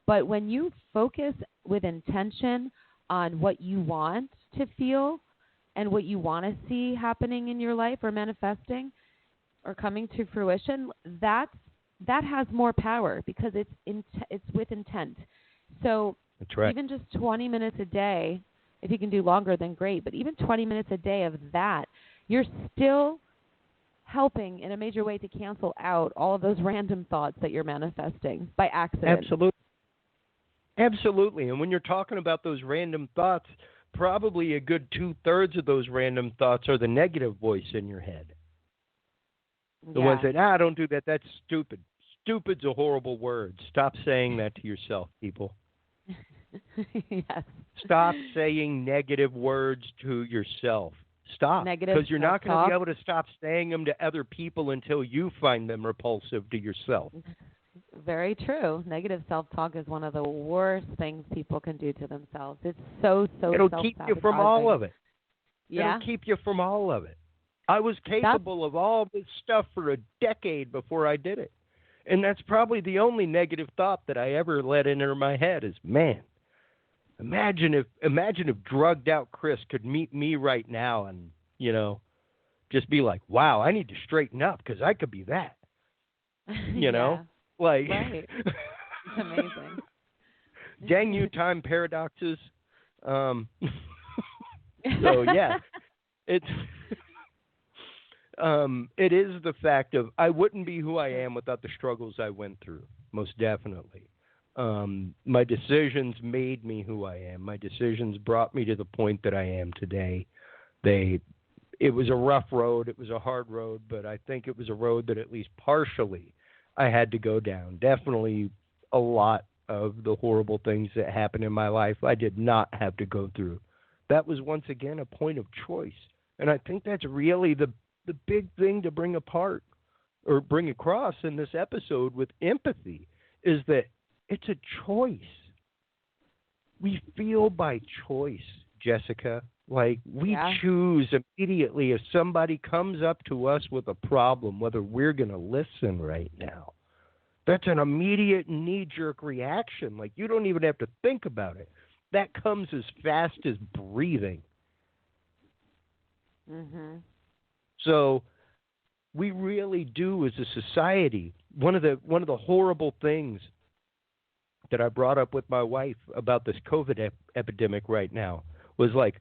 But when you focus with intention on what you want to feel and what you want to see happening in your life or manifesting or coming to fruition, that has more power because it's with intent. So that's right. Even just 20 minutes a day, if you can do longer, then great. But even 20 minutes a day of that, you're still helping in a major way to cancel out all of those random thoughts that you're manifesting by accident. Absolutely. And when you're talking about those random thoughts, probably a good 2/3 of those random thoughts are the negative voice in your head. The ones that, don't do that. That's stupid. Stupid's a horrible word. Stop saying that to yourself, people. Yes. Stop saying negative words to yourself. Stop. Because you're not going to be able to stop saying them to other people until you find them repulsive to yourself. Very true. Negative self-talk is one of the worst things people can do to themselves. It's so It'll keep you from all of it. Yeah. It'll keep you from all of it. I was capable of all this stuff for a decade before I did it. And that's probably the only negative thought that I ever let enter my head is, man, imagine if drugged out Chris could meet me right now and, just be like, wow, I need to straighten up because I could be that. You know? Like, right. It's amazing. Dang you, time paradoxes. So yeah, it is the fact of I wouldn't be who I am without the struggles I went through. Most definitely. My decisions made me who I am. My decisions brought me to the point that I am today. it was a rough road. It was a hard road, but I think it was a road that at least partially I had to go down. Definitely a lot of the horrible things that happened in my life I did not have to go through. That was once again a point of choice. And I think that's really the big thing to bring apart or bring across in this episode with empathy is that it's a choice. We feel by choice, Jessica. Like we choose immediately if somebody comes up to us with a problem, whether we're going to listen right now. That's an immediate knee-jerk reaction. Like you don't even have to think about it. That comes as fast as breathing. Mm-hmm. So we really do as a society. One of the horrible things that I brought up with my wife about this COVID epidemic right now was like,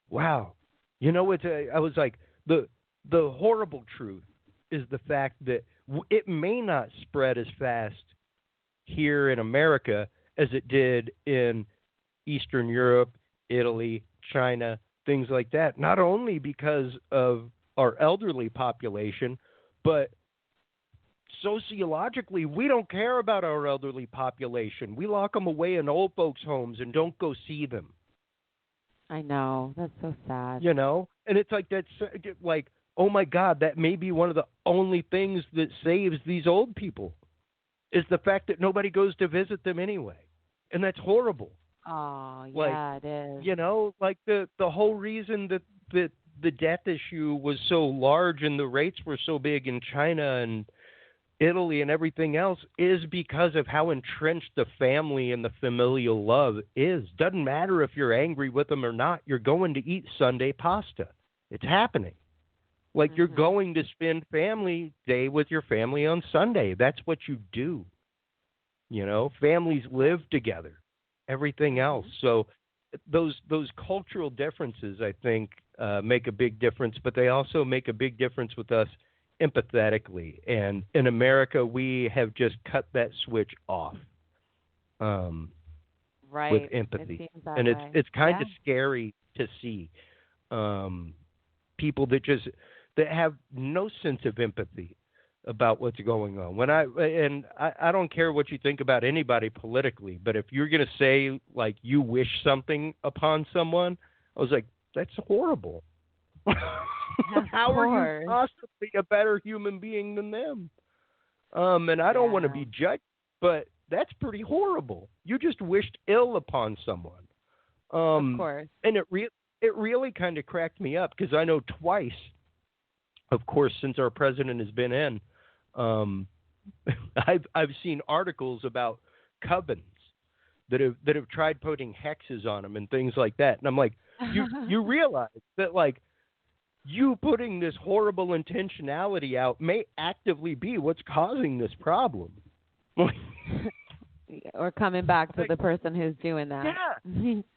wow, you know what? I was like, the horrible truth is the fact that it may not spread as fast here in America as it did in Eastern Europe, Italy, China, things like that. Not only because of our elderly population, but sociologically, we don't care about our elderly population. We lock them away in old folks' homes and don't go see them. I know. That's so sad. You know? And it's like, that's like, oh my God, that may be one of the only things that saves these old people is the fact that nobody goes to visit them anyway. And that's horrible. Oh, like, yeah, it is. You know, like the whole reason that the death issue was so large and the rates were so big in China and Italy and everything else is because of how entrenched the family and the familial love is. Doesn't matter if you're angry with them or not. You're going to eat Sunday pasta. It's happening. Like you're going to spend family day with your family on Sunday. That's what you do. You know, families live together. Everything else. So those cultural differences, I think, make a big difference, but they also make a big difference with us empathetically. And in America, we have just cut that switch off with empathy. And it's kind of scary to see people that have no sense of empathy about what's going on. I don't care what you think about anybody politically, but if you're going to say like you wish something upon someone, I was like, that's horrible. How are you possibly a better human being than them? And I don't want to be judged, but that's pretty horrible. You just wished ill upon someone. Of course. And it really kind of cracked me up because I know twice, of course, since our president has been in, I've seen articles about covens that have tried putting hexes on them and things like that, and I'm like, you realize that like you putting this horrible intentionality out may actively be what's causing this problem. Or coming back to the person who's doing that.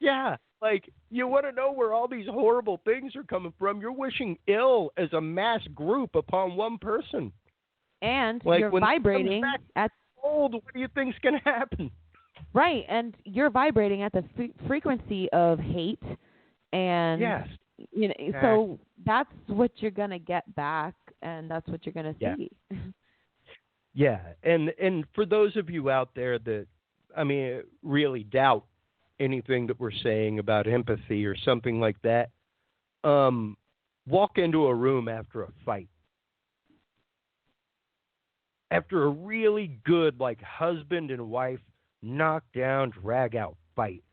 Yeah. Like, you want to know where all these horrible things are coming from. You're wishing ill as a mass group upon one person. And like you're when vibrating at cold. What do you think's going to happen? Right, and you're vibrating at the frequency of hate, and you know, so that's what you're going to get back, and that's what you're going to see. Yeah, and for those of you out there that, I mean, really doubt anything that we're saying about empathy or something like that, walk into a room after a fight. After a really good, like, husband and wife knock-down, drag-out fight.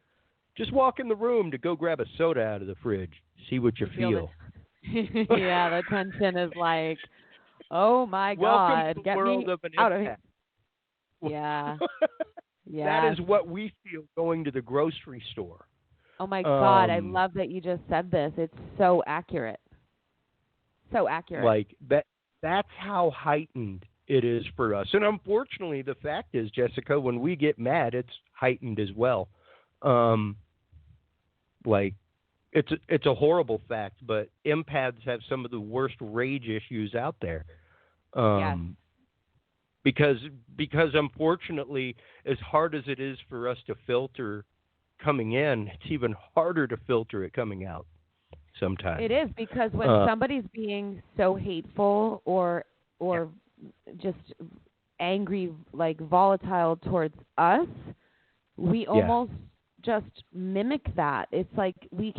Just walk in the room to go grab a soda out of the fridge. See what you feel. Yeah, the tension is like, oh, my Welcome God. to the Get world me of an out of empath. here. Yeah. That is what we feel going to the grocery store. Oh, my God. I love that you just said this. It's so accurate. So accurate. Like, that's how heightened it is for us. And unfortunately, the fact is, Jessica, when we get mad, it's heightened as well. Like, it's a horrible fact, but empaths have some of the worst rage issues out there. Yes. Because unfortunately, as hard as it is for us to filter coming in, it's even harder to filter it coming out. sometimes. It is, because when somebody's being so hateful or just angry, like volatile towards us, we almost just mimic that. It's like we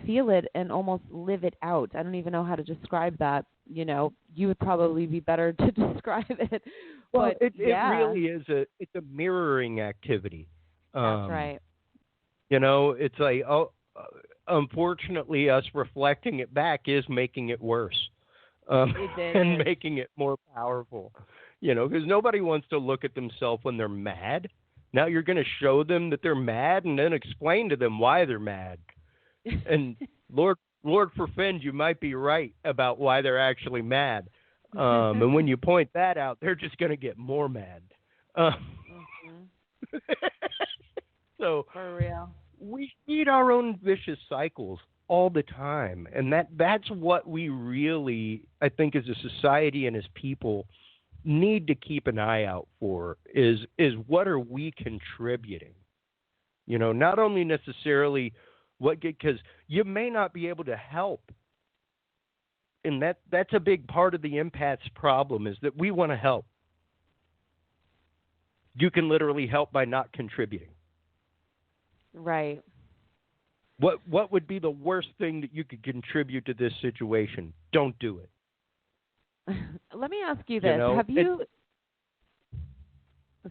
feel it and almost live it out. I don't even know how to describe that. You know, you would probably be better to describe it. Well, but it really is it's a mirroring activity. That's right. You know, it's like, unfortunately, us reflecting it back is making it worse, and making it more powerful. You know, because nobody wants to look at themselves when they're mad. Now you're going to show them that they're mad and then explain to them why they're mad. And Lord forfend, you might be right about why they're actually mad. And when you point that out, they're just going to get more mad. So for real, we feed our own vicious cycles all the time, and that's what we really, I think, as a society and as people, need to keep an eye out for. Is what are we contributing? You know, not only necessarily because you may not be able to help, and that's a big part of the empath's problem, is that we want to help. You can literally help by not contributing. Right. What would be the worst thing that you could contribute to this situation? Don't do it. Let me ask you this. You know, have you...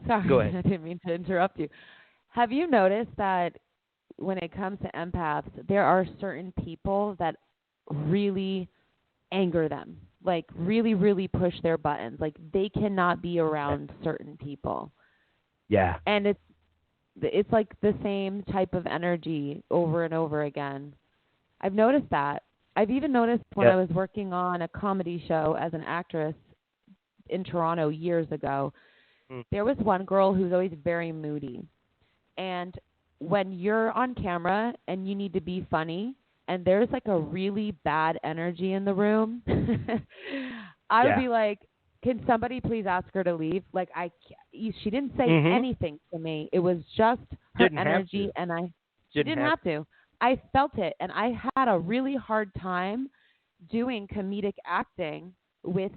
Sorry, go ahead. I didn't mean to interrupt you. Have you noticed that when it comes to empaths, there are certain people that really anger them, like really, really push their buttons. Like they cannot be around certain people. Yeah. And it's like the same type of energy over and over again. I've noticed that. I've even noticed when I was working on a comedy show as an actress in Toronto years ago, there was one girl who's always very moody. And when you're on camera and you need to be funny and there's like a really bad energy in the room, I would be like, can somebody please ask her to leave? Like, she didn't say anything to me. It was just her energy, and she didn't have to. I felt it, and I had a really hard time doing comedic acting with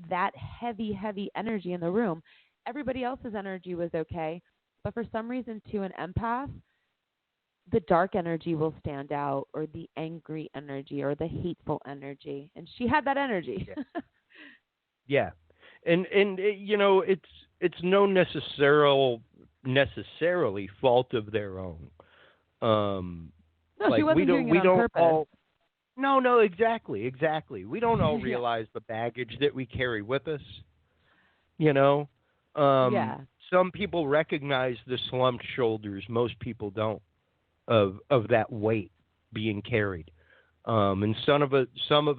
that heavy, heavy energy in the room. Everybody else's energy was okay, but for some reason, to an empath, the dark energy will stand out, or the angry energy, or the hateful energy, and she had that energy. Yeah. And you know, it's no necessarily fault of their own. No, like she wasn't doing it on purpose. No, exactly. We don't all realize the baggage that we carry with us. You know, some people recognize the slumped shoulders. Most people don't, of that weight being carried. And some of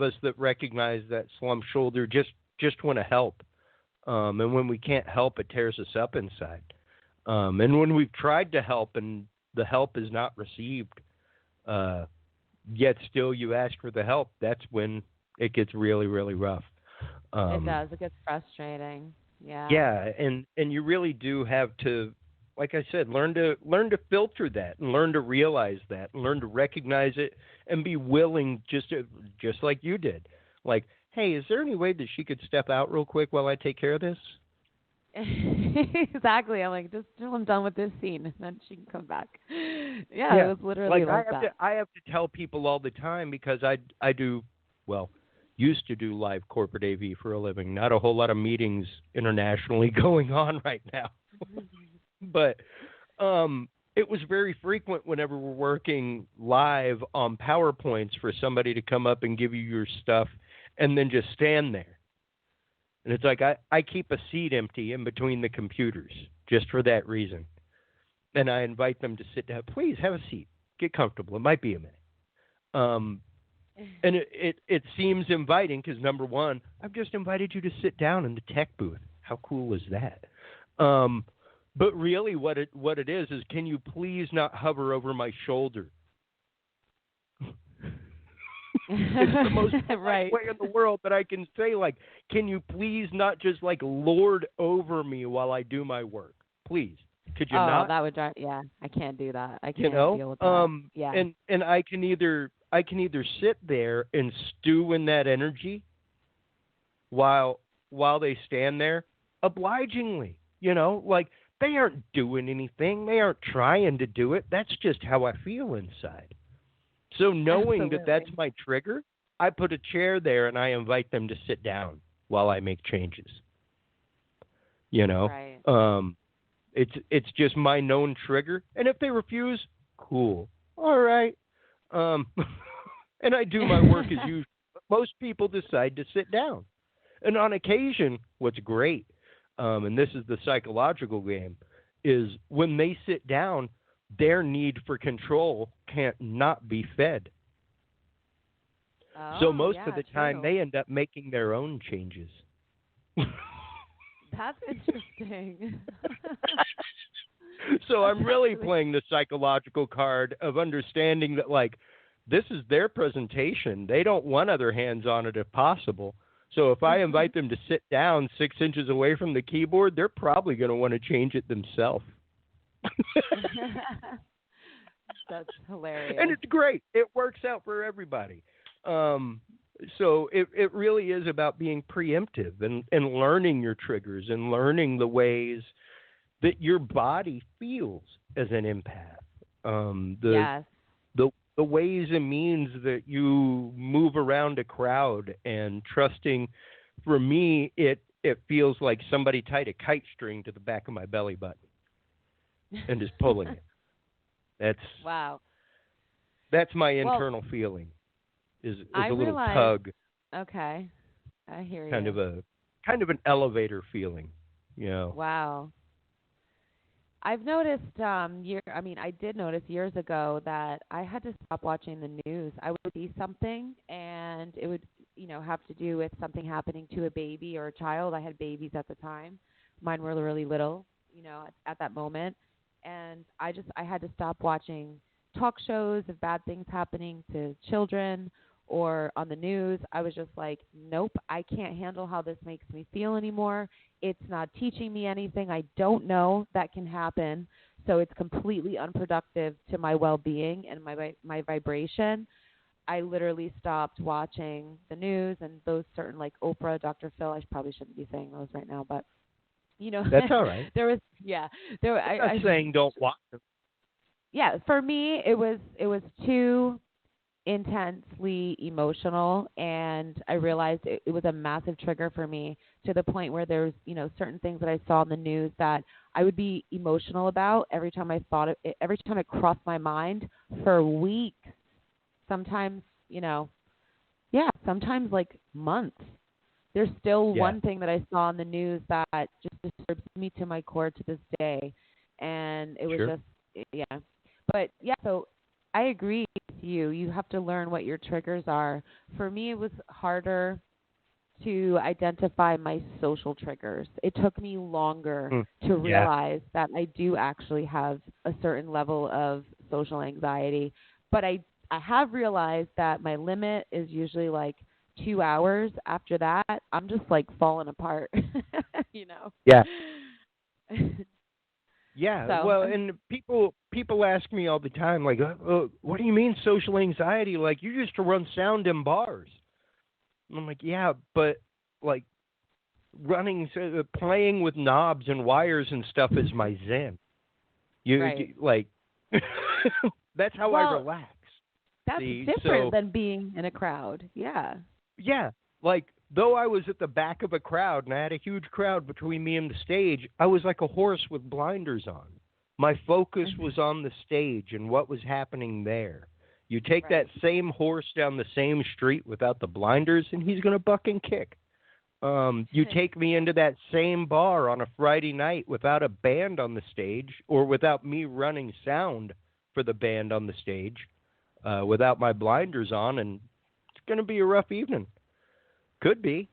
us that recognize that slumped shoulder just want to help. And when we can't help, it tears us up inside. And when we've tried to help and the help is not received, yet still you ask for the help, that's when it gets really, really rough. It does. It gets frustrating. Yeah. Yeah, and you really do have to, like I said, learn to filter that and learn to realize that and learn to recognize it and be willing, just like you did. Like, hey, is there any way that she could step out real quick while I take care of this? Exactly. I'm like, just till I'm done with this scene, and then she can come back. Yeah, it was literally like that. I have to tell people all the time, because I do, well, used to do live corporate AV for a living. Not a whole lot of meetings internationally going on right now. But it was very frequent whenever we're working live on PowerPoints for somebody to come up and give you your stuff and then just stand there. And it's like I keep a seat empty in between the computers just for that reason. And I invite them to sit down. Please have a seat. Get comfortable. It might be a minute. And it seems inviting because, number one, I've just invited you to sit down in the tech booth. How cool is that? But really what it is can you please not hover over my shoulder? It's the most right. way in the world that I can say, like, can you please not just like lord over me while I do my work? Please. Could you not? Oh, that would drive, I can't do that. I can't deal with that. And I can either I can either sit there and stew in that energy while they stand there obligingly, like they aren't doing anything. They aren't trying to do it. That's just how I feel inside. So knowing that that's my trigger, I put a chair there and I invite them to sit down while I make changes. Right. It's just my known trigger, and if they refuse, cool, all right. And I do my work as usual. Most people decide to sit down, and on occasion, what's great, and this is the psychological game, is when they sit down, their need for control can't not be fed. Oh, So most yeah, of the time, true. they end up making their own changes. That's interesting. So I'm That's really actually- playing the psychological card of understanding that, like, this is their presentation. They don't want other hands on it if possible. So if I invite them to sit down 6 inches away from the keyboard, they're probably going to want to change it themselves. That's hilarious. And it's great. It works out for everybody. So it really is about being preemptive and learning your triggers and learning the ways that your body feels as an empath. Yes. The ways and means that you move around a crowd, and trusting, for me, it feels like somebody tied a kite string to the back of my belly button and is pulling it. Wow. That's my internal feeling. Is I a little realize- tug, Okay. I hear kind you. of an elevator feeling, Wow. I've noticed I did notice years ago that I had to stop watching the news. I would see something and it would, have to do with something happening to a baby or a child. I had babies at the time. Mine were really little, at that moment. And I had to stop watching talk shows of bad things happening to children or on the news. I was just like, nope, I can't handle how this makes me feel anymore. It's not teaching me anything I don't know that can happen. So it's completely unproductive to my well-being and my vibration. I literally stopped watching the news and those certain, like Oprah, Dr. Phil. I probably shouldn't be saying those right now, but That's all right. I'm not saying don't watch them. Yeah, for me it was too intensely emotional, and I realized it was a massive trigger for me, to the point where there's certain things that I saw in the news that I would be emotional about every time I thought it, every time it crossed my mind for weeks, sometimes sometimes like months. There's still one thing that I saw in the news that just disturbs me to my core to this day, and it was but so I agree with you. You have to learn what your triggers are. For me, it was harder to identify my social triggers. It took me longer to realize that I do actually have a certain level of social anxiety. But I have realized that my limit is usually like 2 hours. After that, I'm just like falling apart, Yeah. Yeah, So, well, and people ask me all the time, like, what do you mean social anxiety? Like, you used to run sound in bars. And I'm like, yeah, but, like, playing with knobs and wires and stuff is my zen. Like, that's how I relax. That's different than being in a crowd, yeah. Yeah, like, though I was at the back of a crowd and I had a huge crowd between me and the stage, I was like a horse with blinders on. My focus was on the stage and what was happening there. You take that same horse down the same street without the blinders, and he's going to buck and kick. You take me into that same bar on a Friday night without a band on the stage, or without me running sound for the band on the stage, without my blinders on, and it's going to be a rough evening. Could be.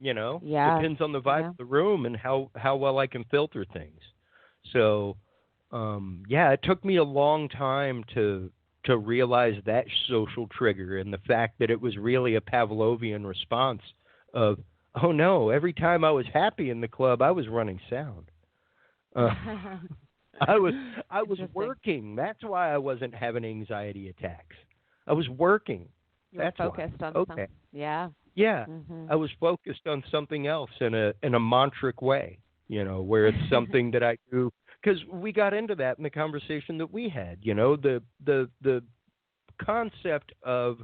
Depends on the vibe of the room and how well I can filter things. So, it took me a long time to realize that social trigger, and the fact that it was really a Pavlovian response of, oh no, every time I was happy in the club, I was running sound. I was working. That's why I wasn't having anxiety attacks. I was working. You were focused on something. Yeah. Yeah. I was focused on something else in a mantric way, where it's something that I do, because we got into that in the conversation that we had, the concept of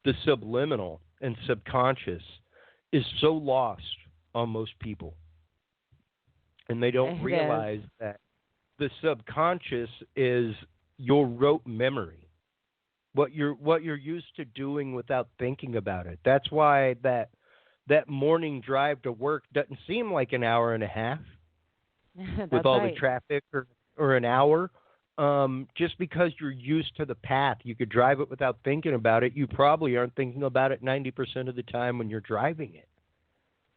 the subliminal and subconscious is so lost on most people. And they don't realize that the subconscious is your rote memory, what you're used to doing without thinking about it. That's why that morning drive to work doesn't seem like an hour and a half with all the traffic, or an hour, just because you're used to the path. You could drive it without thinking about it. You probably aren't thinking about it 90% of the time when you're driving it.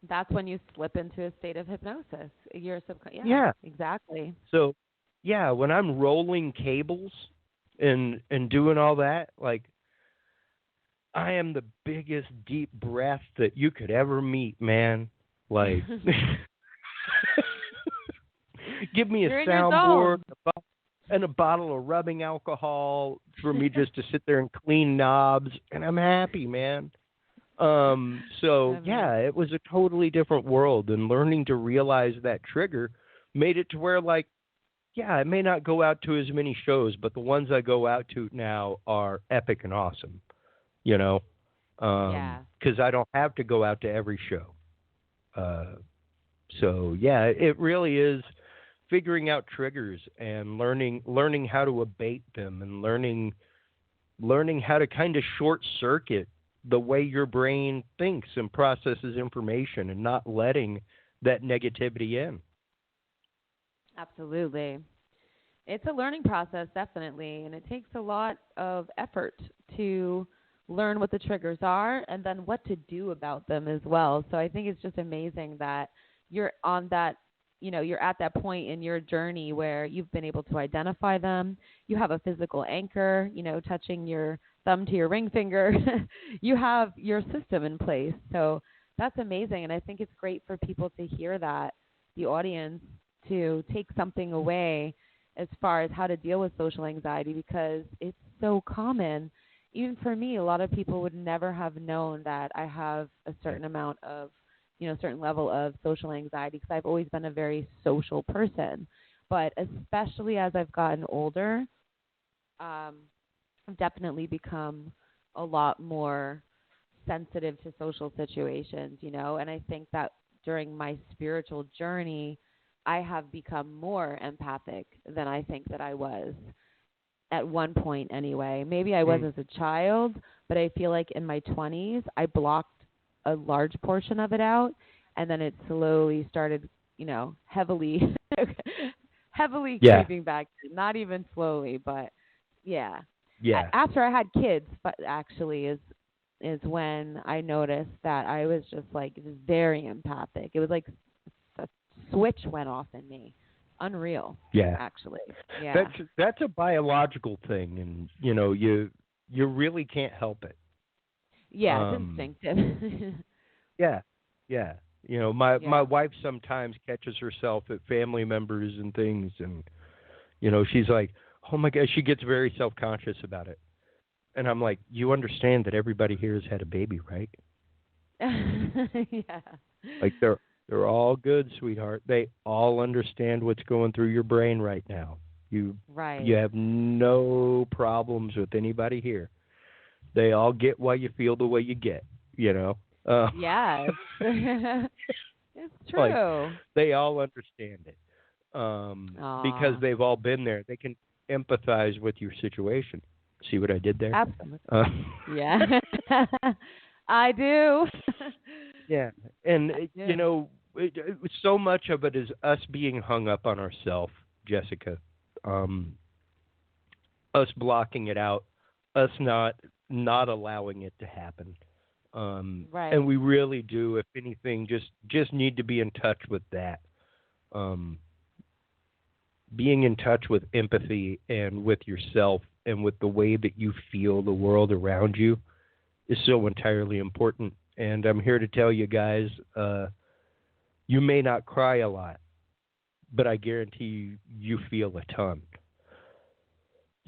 That's when you slip into a state of hypnosis. Yeah, exactly. So, yeah, when I'm rolling cables and doing all that, like, I am the biggest deep breath that you could ever meet, man. Like, give me a soundboard and a bottle of rubbing alcohol for me just to sit there and clean knobs, and I'm happy, man. So, yeah, it was a totally different world, and learning to realize that trigger made it to where, like, yeah, I may not go out to as many shows, but the ones I go out to now are epic and awesome, because I don't have to go out to every show. So, yeah, it really is figuring out triggers and learning how to abate them, and learning how to kind of short circuit the way your brain thinks and processes information, and not letting that negativity in. Absolutely. It's a learning process, definitely, and it takes a lot of effort to learn what the triggers are and then what to do about them as well. So I think it's just amazing that you're on that, you're at that point in your journey where you've been able to identify them. You have a physical anchor, touching your thumb to your ring finger. You have your system in place. So that's amazing. And I think it's great for people to hear that, the audience, to take something away as far as how to deal with social anxiety, because it's so common. Even for me, a lot of people would never have known that I have a certain amount of, certain level of social anxiety, because I've always been a very social person. But especially as I've gotten older, I've definitely become a lot more sensitive to social situations, and I think that during my spiritual journey, I have become more empathic than I think that I was at one point anyway. Maybe I was as a child, but I feel like in my 20s, I blocked a large portion of it out, and then it slowly started, heavily creeping back. Not even slowly, but yeah. After I had kids, but actually is when I noticed that I was just like very empathic. It was like a switch went off in me. Unreal. Yeah. Actually. Yeah. That's a biological thing, and you really can't help it. Yeah, it's instinctive. Yeah. My wife sometimes catches herself at family members and things, and she's like, "Oh my God," she gets very self-conscious about it. And I'm like, "You understand that everybody here has had a baby, right?" Yeah. Like they're all good, sweetheart. They all understand what's going through your brain right now. You have no problems with anybody here. They all get why you feel the way you get, Yes. It's true. Like, they all understand it because they've all been there. They can empathize with your situation. See what I did there? Absolutely. Yeah. I do. Yeah. And, so much of it is us being hung up on ourselves, Jessica. Us blocking it out, us not allowing it to happen. And we really do, if anything, just need to be in touch with that. Being in touch with empathy and with yourself and with the way that you feel the world around you is so entirely important. And I'm here to tell you guys, you may not cry a lot, but I guarantee you feel a ton.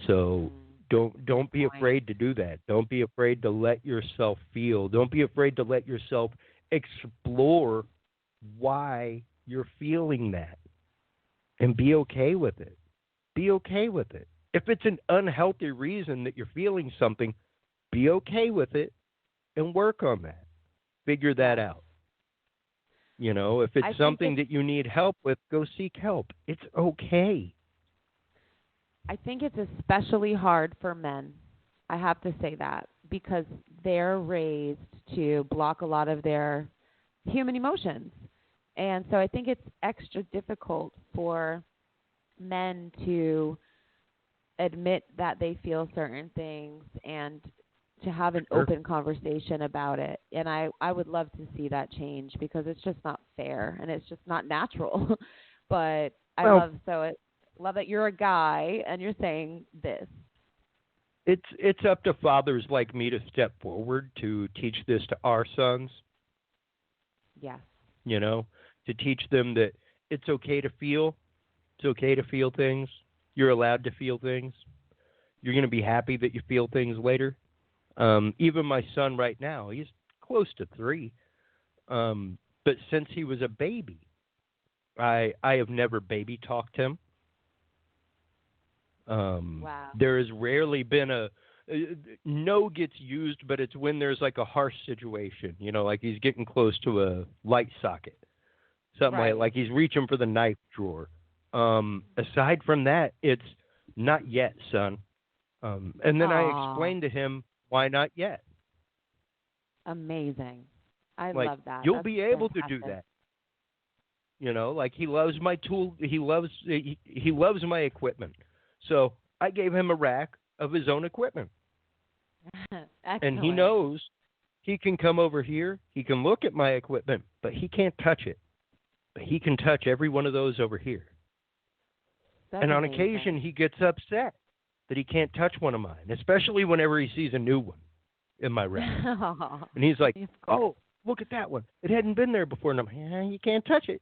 So don't be afraid to do that. Don't be afraid to let yourself feel. Don't be afraid to let yourself explore why you're feeling that, and be okay with it. Be okay with it. If it's an unhealthy reason that you're feeling something, be okay with it and work on that. Figure that out. You know, if it's something that you need help with, go seek help. It's okay. I think it's especially hard for men. I have to say that because they're raised to block a lot of their human emotions. And so I think it's extra difficult for men to admit that they feel certain things and to have an open conversation about it. And I would love to see that change because it's just not fair and it's just not natural. But I love that you're a guy and you're saying this. It's up to fathers like me to step forward to teach this to our sons. Yes. You know, to teach them that it's okay to feel. It's okay to feel things. You're allowed to feel things. You're going to be happy that you feel things later. Even my son right now, he's close to 3. But since he was a baby, I have never baby talked him. Wow. There has rarely been no gets used, but it's when there's like a harsh situation, you know, like he's getting close to a light socket, something like he's reaching for the knife drawer. Aside from that, it's not yet, son. And then I explained to him why not yet. Amazing. I love that. You'll be able to do that. You know, like he loves my tool. He loves my equipment. So I gave him a rack of his own equipment. And he knows he can come over here. He can look at my equipment, but he can't touch it. But he can touch every one of those over here. And on occasion, he gets upset that he can't touch one of mine, especially whenever he sees a new one in my rack. And he's like, oh, look at that one. It hadn't been there before. And I'm like, you can't touch it.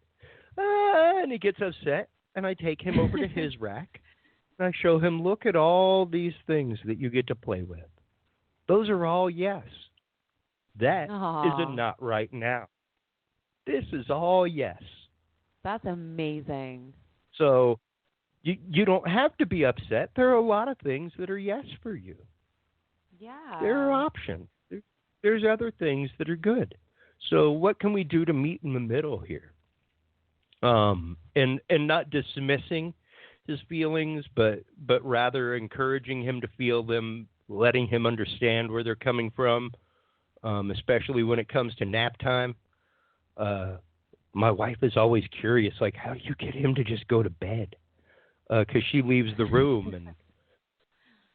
And he gets upset. And I take him over to his rack. And I show him, look at all these things that you get to play with. Those are all yes. That is a not right now. This is all yes. That's amazing. So you don't have to be upset. There are a lot of things that are yes for you. Yeah. There are options. There's other things that are good. So what can we do to meet in the middle here? And not dismissing his feelings, but rather encouraging him to feel them, letting him understand where they're coming from, especially when it comes to nap time. My wife is always curious, like, how do you get him to just go to bed? Because she leaves the room,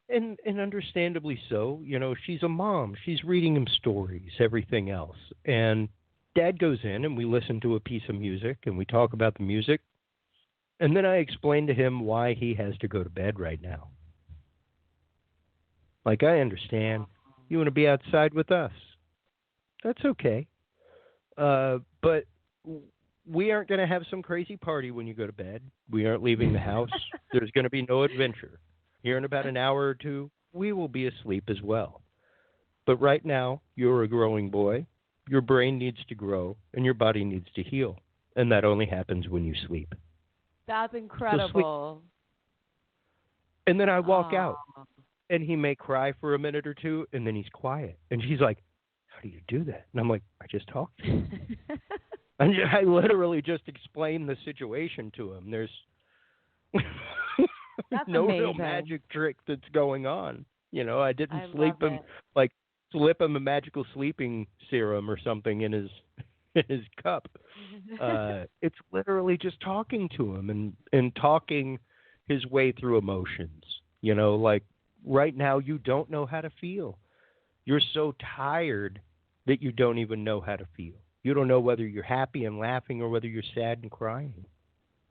and understandably so. You know, she's a mom. She's reading him stories, everything else. And Dad goes in, and we listen to a piece of music, and we talk about the music. And then I explain to him why he has to go to bed right now. Like, I understand. You want to be outside with us. That's okay. But we aren't going to have some crazy party when you go to bed. We aren't leaving the house. There's going to be no adventure. Here in about an hour or two, we will be asleep as well. But right now, you're a growing boy. Your brain needs to grow, and your body needs to heal. And that only happens when you sleep. That's incredible. And then I walk out, and he may cry for a minute or two, and then he's quiet. And she's like, how do you do that? And I'm like, I just talked to him. And I literally just explained the situation to him. There's no real magic trick that's going on. You know, I didn't slip him a magical sleeping serum or something in his cup. It's literally just talking to him and talking his way through emotions. You know, like right now you don't know how to feel. You're so tired that you don't even know how to feel. You don't know whether you're happy and laughing or whether you're sad and crying.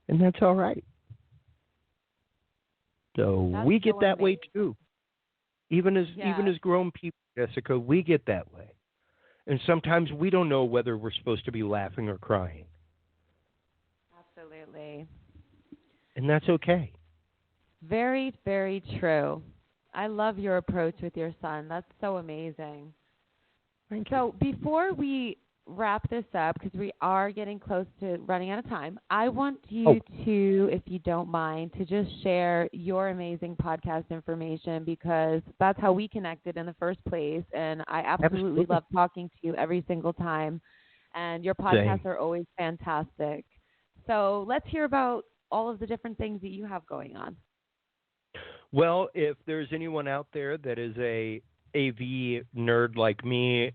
And that's all right. So we get that way too. Even as grown people, Jessica, we get that way. And sometimes we don't know whether we're supposed to be laughing or crying. Absolutely. and that's okay. Very, very true. I love your approach with your son. That's so amazing. Thank you. So before we wrap this up, because we are getting close to running out of time, I want you to, if you don't mind, to just share your amazing podcast information, because that's how we connected in the first place, and I absolutely love talking to you every single time, and your podcasts are always fantastic. So let's hear about all of the different things that you have going on. Well, if there's anyone out there that is a AV nerd like me,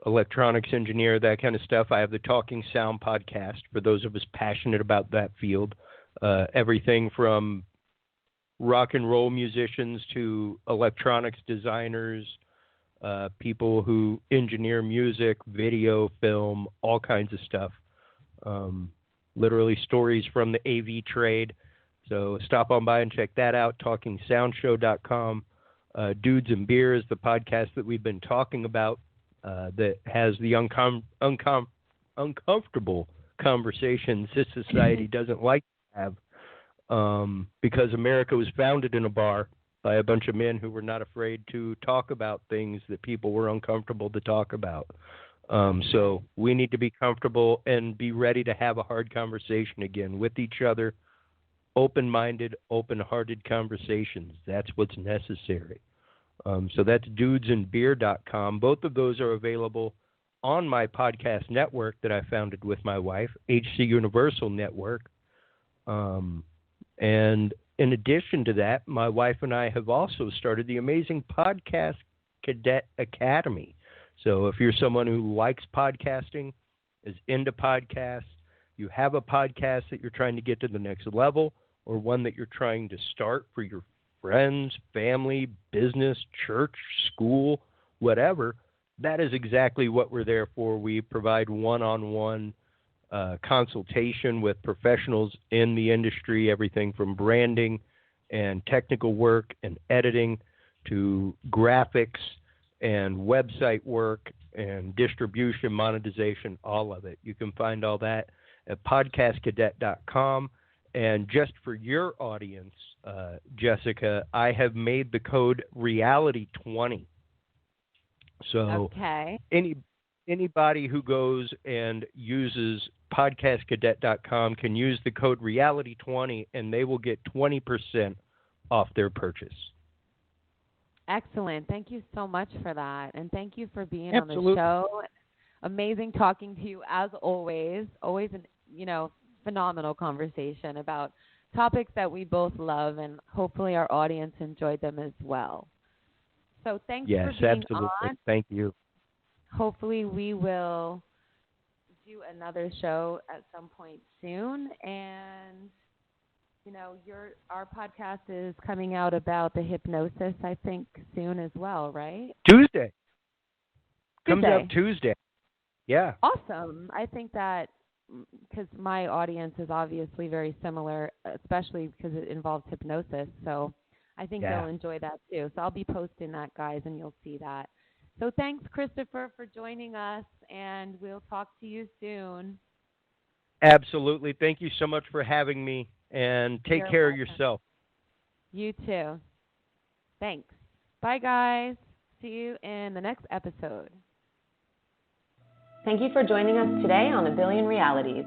electronics engineer, that kind of stuff, I have the Talking Sound podcast for those of us passionate about that field. Everything from rock and roll musicians to electronics designers, people who engineer music, video, film, all kinds of stuff. Literally stories from the AV trade. So stop on by and check that out, talkingsoundshow.com. Dudes and Beer is the podcast that we've been talking about that has the uncomfortable conversations this society doesn't like to have, because America was founded in a bar by a bunch of men who were not afraid to talk about things that people were uncomfortable to talk about. So we need to be comfortable and be ready to have a hard conversation again with each other. Open-minded, open-hearted conversations. That's what's necessary. So that's dudesandbeer.com. Both of those are available on my podcast network that I founded with my wife, HC Universal Network. And in addition to that, my wife and I have also started the amazing Podcast Cadet Academy. So if you're someone who likes podcasting, is into podcasts, you have a podcast that you're trying to get to the next level, or one that you're trying to start for your friends, family, business, church, school, whatever, that is exactly what we're there for. We provide one-on-one consultation with professionals in the industry, everything from branding and technical work and editing to graphics and website work and distribution, monetization, all of it. You can find all that at podcastcadet.com. And just for your audience, Jessica, I have made the code Reality20. So anybody who goes and uses podcastcadet.com can use the code Reality20, and they will get 20% off their purchase. Excellent. Thank you so much for that. And thank you for being Absolutely. on the show. Amazing talking to you as always. Always an, phenomenal conversation about topics that we both love, and hopefully our audience enjoyed them as well. So thanks for being on. Thank you. Hopefully we will do another show at some point soon, and our podcast is coming out about the hypnosis, I think, soon as well, right? Tuesday. Comes out Tuesday. Yeah. Awesome. I think that because my audience is obviously very similar, especially because it involves hypnosis. So I think they'll enjoy that too. So I'll be posting that, guys, and you'll see that. So thanks, Christopher, for joining us, and we'll talk to you soon. Absolutely. Thank you so much for having me, and take care of yourself. You too. Thanks. Bye, guys. See you in the next episode. Thank you for joining us today on A Billion Realities.